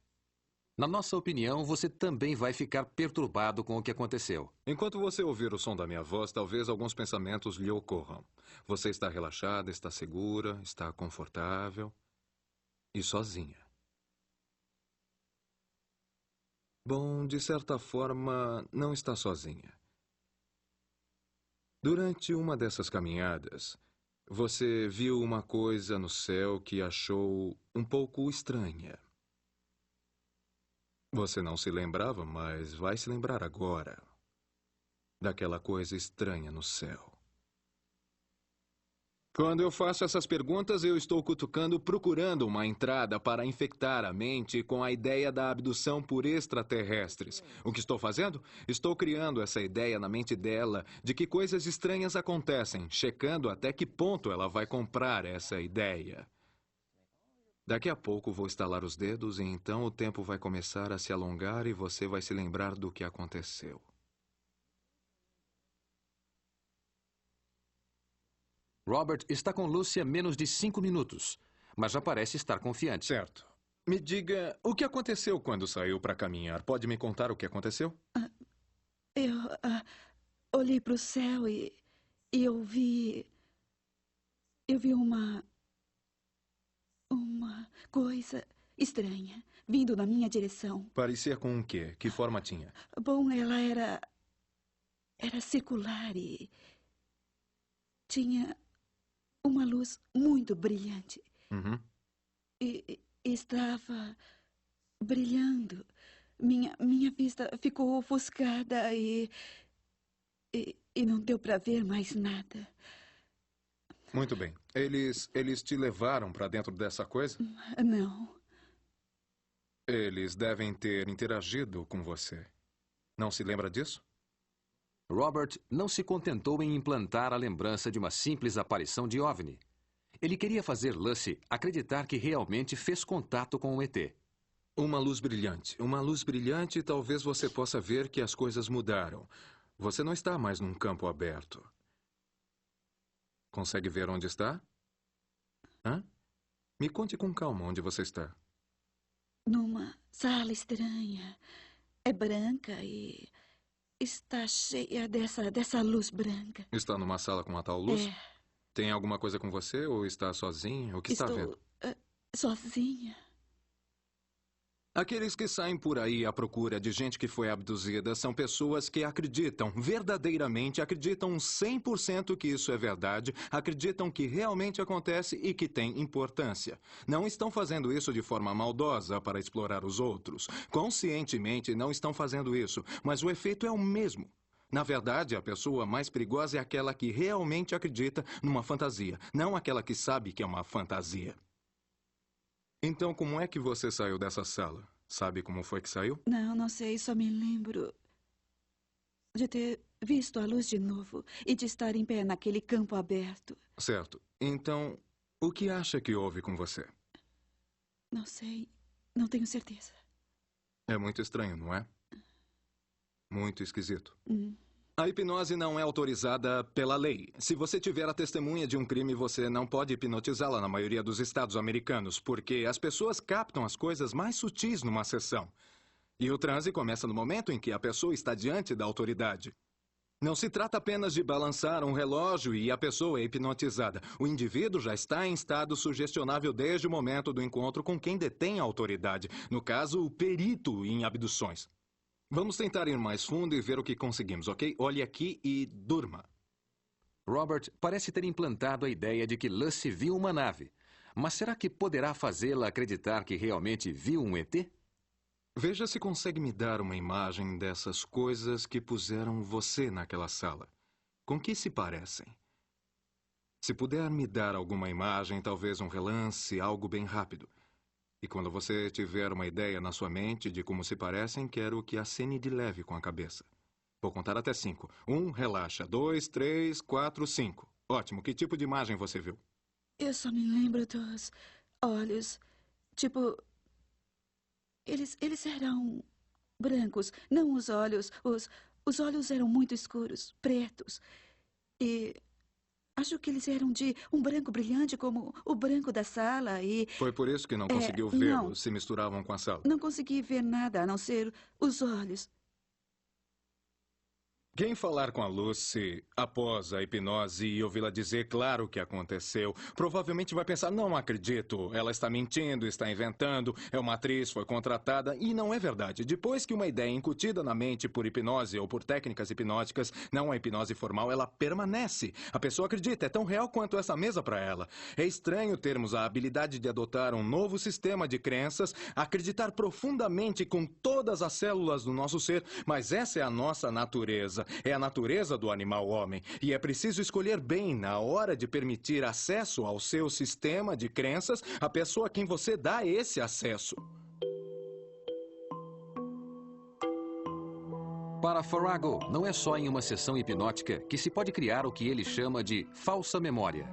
Na nossa opinião, você também vai ficar perturbado com o que aconteceu. Enquanto você ouvir o som da minha voz, talvez alguns pensamentos lhe ocorram. Você está relaxada, está segura, está confortável e sozinha. Bom, de certa forma, não está sozinha. Durante uma dessas caminhadas, você viu uma coisa no céu que achou um pouco estranha. Você não se lembrava, mas vai se lembrar agora daquela coisa estranha no céu. Quando eu faço essas perguntas, eu estou cutucando, procurando uma entrada para infectar a mente com a ideia da abdução por extraterrestres. O que estou fazendo? Estou criando essa ideia na mente dela de que coisas estranhas acontecem, checando até que ponto ela vai comprar essa ideia. Daqui a pouco vou estalar os dedos e então o tempo vai começar a se alongar e você vai se lembrar do que aconteceu. Robert está com Lucy há menos de 5 minutos, mas já parece estar confiante. Certo. Me diga, o que aconteceu quando saiu para caminhar? Pode me contar o que aconteceu? Eu olhei para o céu e eu vi uma coisa estranha vindo na minha direção. Parecia com o quê? Que forma tinha? Bom, ela era circular e tinha uma luz muito brilhante. Uhum. E estava brilhando. Minha vista ficou ofuscada e não deu para ver mais nada. Muito bem. Eles te levaram para dentro dessa coisa? Não. Eles devem ter interagido com você. Não se lembra disso? Robert não se contentou em implantar a lembrança de uma simples aparição de OVNI. Ele queria fazer Lucy acreditar que realmente fez contato com o ET. Uma luz brilhante. Uma luz brilhante e talvez você possa ver que as coisas mudaram. Você não está mais num campo aberto. Consegue ver onde está? Hã? Me conte com calma onde você está. Numa sala estranha. É branca e está cheia dessa luz branca. Está numa sala com a tal luz? É. Tem alguma coisa com você ou está sozinha? O que está vendo? Sozinha. Aqueles que saem por aí à procura de gente que foi abduzida são pessoas que acreditam, verdadeiramente acreditam 100% que isso é verdade, acreditam que realmente acontece e que tem importância. Não estão fazendo isso de forma maldosa para explorar os outros. Conscientemente não estão fazendo isso, mas o efeito é o mesmo. Na verdade, a pessoa mais perigosa é aquela que realmente acredita numa fantasia, não aquela que sabe que é uma fantasia. Então, como é que você saiu dessa sala? Sabe como foi que saiu? Não sei, só me lembro de ter visto a luz de novo e de estar em pé naquele campo aberto. Certo. Então, o que acha que houve com você? Não sei, não tenho certeza. É muito estranho, não é? Muito esquisito. A hipnose não é autorizada pela lei. Se você tiver a testemunha de um crime, você não pode hipnotizá-la na maioria dos estados americanos, porque as pessoas captam as coisas mais sutis numa sessão. E o transe começa no momento em que a pessoa está diante da autoridade. Não se trata apenas de balançar um relógio e a pessoa é hipnotizada. O indivíduo já está em estado sugestionável desde o momento do encontro com quem detém a autoridade. No caso, o perito em abduções. Vamos tentar ir mais fundo e ver o que conseguimos, ok? Olhe aqui e durma. Robert parece ter implantado a ideia de que Lucy viu uma nave. Mas será que poderá fazê-la acreditar que realmente viu um ET? Veja se consegue me dar uma imagem dessas coisas que puseram você naquela sala. Com que se parecem? Se puder me dar alguma imagem, talvez um relance, algo bem rápido. E quando você tiver uma ideia na sua mente de como se parecem, quero que acene de leve com a cabeça. Vou contar até 5. 1, relaxa. 2, 3, 4, 5. Ótimo. Que tipo de imagem você viu? Eu só me lembro dos olhos. Tipo, eles eram brancos, não os olhos. Os olhos eram muito escuros, pretos. E acho que eles eram de um branco brilhante como o branco da sala e... Foi por isso que não conseguiu vê-los, se misturavam com a sala. Não consegui ver nada a não ser os olhos. Quem falar com a Lucy após a hipnose e ouvi-la dizer claro o que aconteceu, provavelmente vai pensar, não acredito, ela está mentindo, está inventando, é uma atriz, foi contratada, e não é verdade. Depois que uma ideia é incutida na mente por hipnose ou por técnicas hipnóticas, não a hipnose formal, ela permanece. A pessoa acredita, é tão real quanto essa mesa para ela. É estranho termos a habilidade de adotar um novo sistema de crenças, acreditar profundamente com todas as células do nosso ser, mas essa é a nossa natureza. É a natureza do animal homem. E é preciso escolher bem, na hora de permitir acesso ao seu sistema de crenças, a pessoa a quem você dá esse acesso. Para Farrago, não é só em uma sessão hipnótica que se pode criar o que ele chama de falsa memória.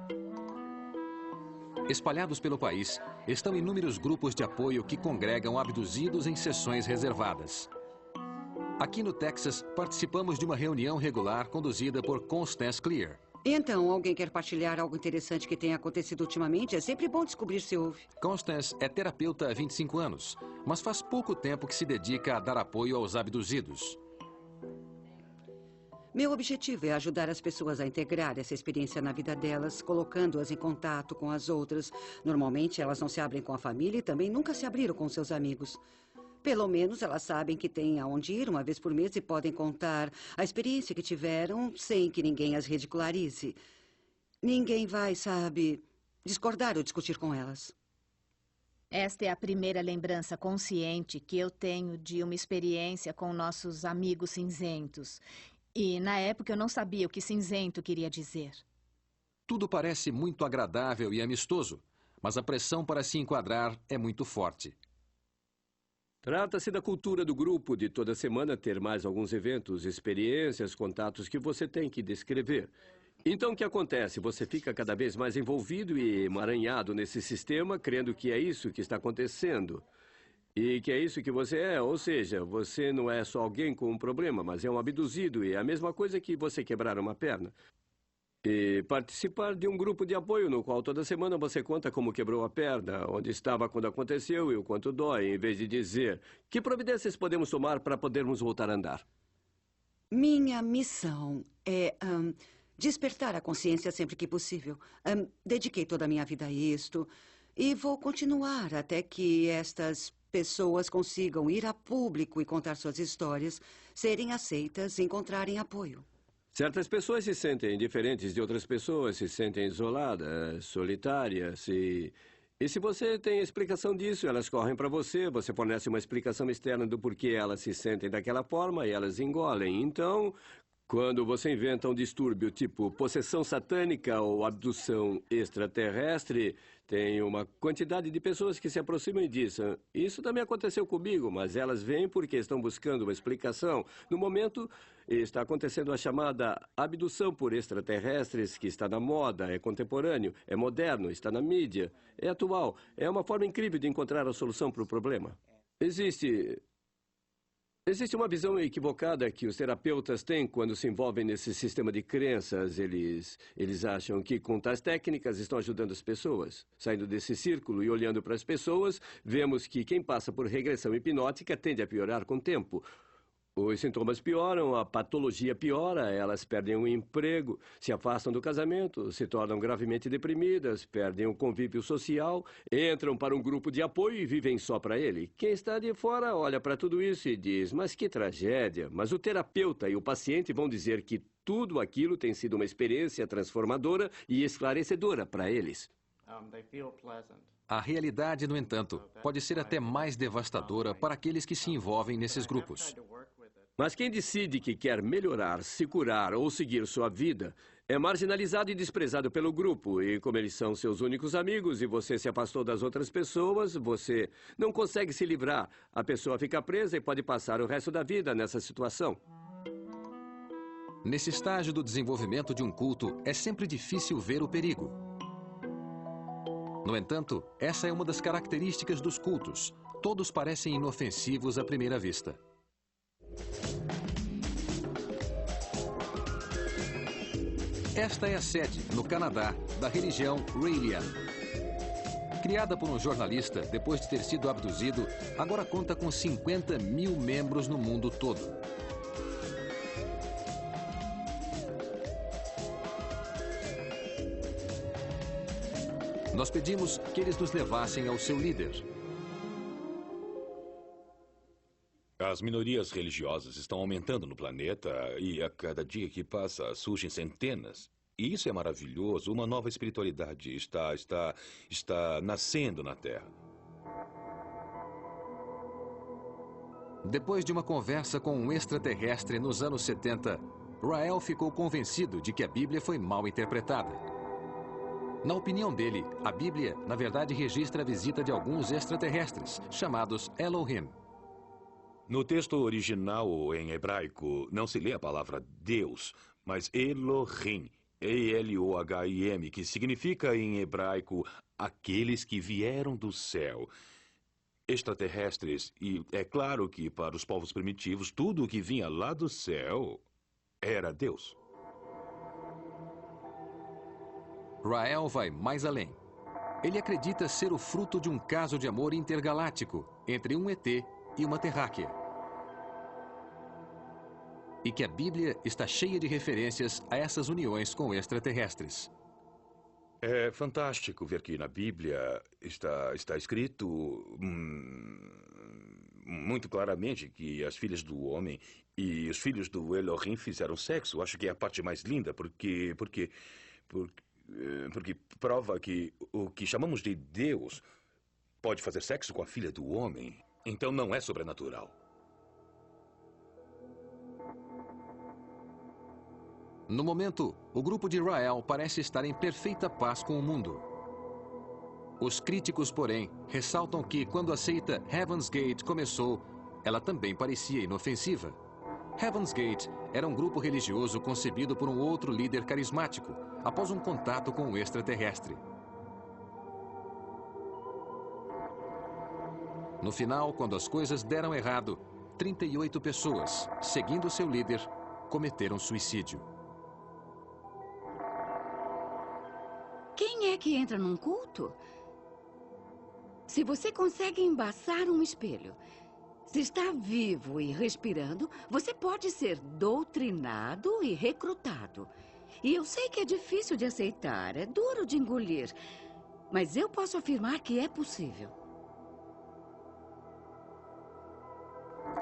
Espalhados pelo país, estão inúmeros grupos de apoio que congregam abduzidos em sessões reservadas. Aqui no Texas, participamos de uma reunião regular conduzida por Constance Clear. Então, alguém quer partilhar algo interessante que tenha acontecido ultimamente? É sempre bom descobrir se houve. Constance é terapeuta há 25 anos, mas faz pouco tempo que se dedica a dar apoio aos abduzidos. Meu objetivo é ajudar as pessoas a integrar essa experiência na vida delas, colocando-as em contato com as outras. Normalmente, elas não se abrem com a família e também nunca se abriram com seus amigos. Pelo menos elas sabem que têm aonde ir uma vez por mês e podem contar a experiência que tiveram sem que ninguém as ridicularize. Ninguém vai, sabe, discordar ou discutir com elas. Esta é a primeira lembrança consciente que eu tenho de uma experiência com nossos amigos cinzentos. E, na época, eu não sabia o que cinzento queria dizer. Tudo parece muito agradável e amistoso, mas a pressão para se enquadrar é muito forte. Trata-se da cultura do grupo de toda semana ter mais alguns eventos, experiências, contatos que você tem que descrever. Então, o que acontece? Você fica cada vez mais envolvido e emaranhado nesse sistema, crendo que é isso que está acontecendo. E que é isso que você é, ou seja, você não é só alguém com um problema, mas é um abduzido, e é a mesma coisa que você quebrar uma perna. E participar de um grupo de apoio no qual toda semana você conta como quebrou a perna, onde estava quando aconteceu e o quanto dói, em vez de dizer que providências podemos tomar para podermos voltar a andar. Minha missão é despertar a consciência sempre que possível. Dediquei toda a minha vida a isto e vou continuar até que estas pessoas consigam ir a público e contar suas histórias, serem aceitas, encontrarem apoio. Certas pessoas se sentem diferentes de outras pessoas, se sentem isoladas, solitárias E se você tem explicação disso, elas correm para você, você fornece uma explicação externa do porquê elas se sentem daquela forma e elas engolem. Então, quando você inventa um distúrbio tipo possessão satânica ou abdução extraterrestre, tem uma quantidade de pessoas que se aproximam e dizem: isso também aconteceu comigo, mas elas vêm porque estão buscando uma explicação. No momento, está acontecendo a chamada abdução por extraterrestres, que está na moda, é contemporâneo, é moderno, está na mídia, é atual. É uma forma incrível de encontrar a solução para o problema. Existe uma visão equivocada que os terapeutas têm quando se envolvem nesse sistema de crenças. Eles acham que com tais técnicas estão ajudando as pessoas. Saindo desse círculo e olhando para as pessoas, vemos que quem passa por regressão hipnótica tende a piorar com o tempo. Os sintomas pioram, a patologia piora, elas perdem o emprego, se afastam do casamento, se tornam gravemente deprimidas, perdem o convívio social, entram para um grupo de apoio e vivem só para ele. Quem está de fora olha para tudo isso e diz: mas que tragédia. Mas o terapeuta e o paciente vão dizer que tudo aquilo tem sido uma experiência transformadora e esclarecedora para eles. A realidade, no entanto, pode ser até mais devastadora para aqueles que se envolvem nesses grupos. Mas quem decide que quer melhorar, se curar ou seguir sua vida é marginalizado e desprezado pelo grupo. E como eles são seus únicos amigos e você se afastou das outras pessoas, você não consegue se livrar. A pessoa fica presa e pode passar o resto da vida nessa situação. Nesse estágio do desenvolvimento de um culto, é sempre difícil ver o perigo. No entanto, essa é uma das características dos cultos. Todos parecem inofensivos à primeira vista. Esta é a sede, no Canadá, da religião Raelian. Criada por um jornalista depois de ter sido abduzido, agora conta com 50 mil membros no mundo todo. Nós pedimos que eles nos levassem ao seu líder. As minorias religiosas estão aumentando no planeta e a cada dia que passa surgem centenas. E isso é maravilhoso. Uma nova espiritualidade está nascendo na Terra. Depois de uma conversa com um extraterrestre nos anos 70, Rael ficou convencido de que a Bíblia foi mal interpretada. Na opinião dele, a Bíblia, na verdade, registra a visita de alguns extraterrestres, chamados Elohim. No texto original, em hebraico, não se lê a palavra Deus, mas Elohim, E-L-O-H-I-M, que significa em hebraico aqueles que vieram do céu. Extraterrestres, e é claro que para os povos primitivos, tudo o que vinha lá do céu era Deus. Rael vai mais além. Ele acredita ser o fruto de um caso de amor intergaláctico entre um ET e uma terráquea. E que a Bíblia está cheia de referências a essas uniões com extraterrestres. É fantástico ver que na Bíblia está escrito muito claramente que as filhas do homem e os filhos do Elohim fizeram sexo. Acho que é a parte mais linda, porque prova que o que chamamos de Deus pode fazer sexo com a filha do homem. Então não é sobrenatural. No momento, o grupo de Rael parece estar em perfeita paz com o mundo. Os críticos, porém, ressaltam que, quando a seita Heaven's Gate começou, ela também parecia inofensiva. Heaven's Gate era um grupo religioso concebido por um outro líder carismático, após um contato com um extraterrestre. No final, quando as coisas deram errado, 38 pessoas, seguindo seu líder, cometeram suicídio. Quem é que entra num culto? Se você consegue embaçar um espelho, se está vivo e respirando, você pode ser doutrinado e recrutado. E eu sei que é difícil de aceitar, é duro de engolir, mas eu posso afirmar que é possível.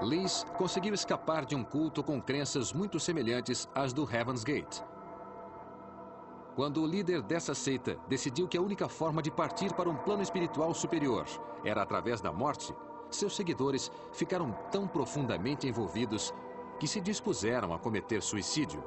Liz conseguiu escapar de um culto com crenças muito semelhantes às do Heaven's Gate. Quando o líder dessa seita decidiu que a única forma de partir para um plano espiritual superior era através da morte, seus seguidores ficaram tão profundamente envolvidos que se dispuseram a cometer suicídio.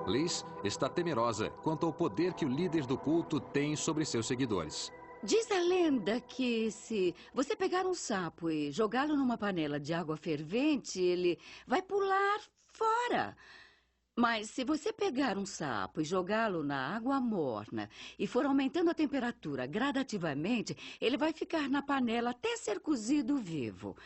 Liz está temerosa quanto ao poder que o líder do culto tem sobre seus seguidores. Diz a lenda que se você pegar um sapo e jogá-lo numa panela de água fervente, ele vai pular fora. Mas se você pegar um sapo e jogá-lo na água morna e for aumentando a temperatura gradativamente, ele vai ficar na panela até ser cozido vivo.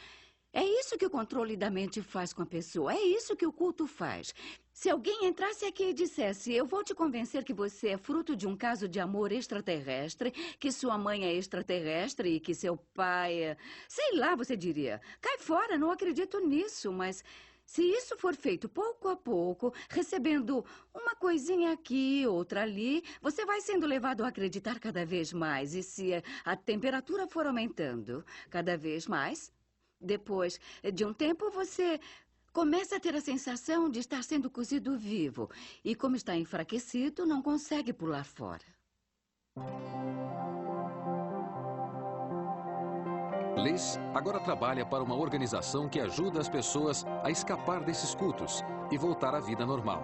É isso que o controle da mente faz com a pessoa. É isso que o culto faz. Se alguém entrasse aqui e dissesse: eu vou te convencer que você é fruto de um caso de amor extraterrestre, que sua mãe é extraterrestre e que seu pai é... sei lá, você diria: cai fora, não acredito nisso. Mas se isso for feito pouco a pouco, recebendo uma coisinha aqui, outra ali, você vai sendo levado a acreditar cada vez mais. E se a temperatura for aumentando cada vez mais, depois de um tempo você começa a ter a sensação de estar sendo cozido vivo. E como está enfraquecido, não consegue pular fora. Liz agora trabalha para uma organização que ajuda as pessoas a escapar desses cultos e voltar à vida normal.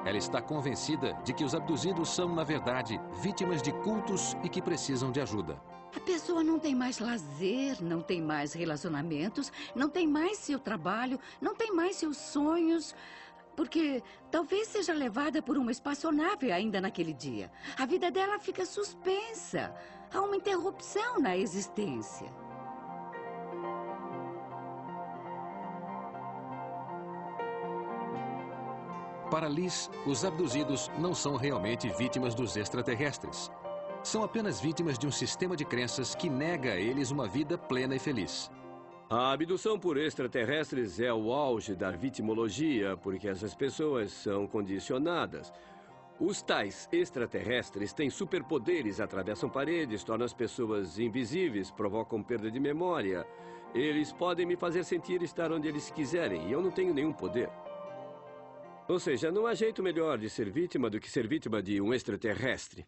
Ela está convencida de que os abduzidos são, na verdade, vítimas de cultos e que precisam de ajuda. A pessoa não tem mais lazer, não tem mais relacionamentos, não tem mais seu trabalho, não tem mais seus sonhos, porque talvez seja levada por uma espaçonave ainda naquele dia. A vida dela fica suspensa. Há uma interrupção na existência. Para Liz, os abduzidos não são realmente vítimas dos extraterrestres. São apenas vítimas de um sistema de crenças que nega a eles uma vida plena e feliz. A abdução por extraterrestres é o auge da vitimologia, porque essas pessoas são condicionadas. Os tais extraterrestres têm superpoderes, atravessam paredes, tornam as pessoas invisíveis, provocam perda de memória. Eles podem me fazer sentir estar onde eles quiserem, e eu não tenho nenhum poder. Ou seja, não há jeito melhor de ser vítima do que ser vítima de um extraterrestre.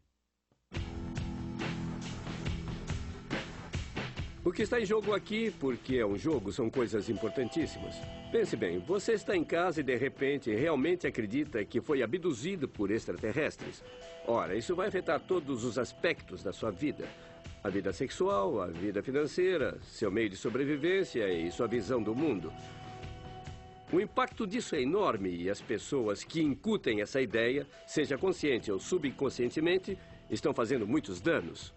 O que está em jogo aqui, porque é um jogo, são coisas importantíssimas. Pense bem, você está em casa e de repente realmente acredita que foi abduzido por extraterrestres. Ora, isso vai afetar todos os aspectos da sua vida. A vida sexual, a vida financeira, seu meio de sobrevivência e sua visão do mundo. O impacto disso é enorme e as pessoas que incutem essa ideia, seja consciente ou subconscientemente, estão fazendo muitos danos.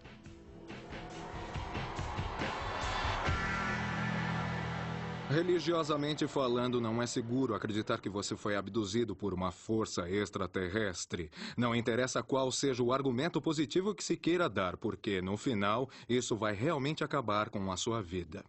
Religiosamente falando, não é seguro acreditar que você foi abduzido por uma força extraterrestre. Não interessa qual seja o argumento positivo que se queira dar, porque, no final, isso vai realmente acabar com a sua vida.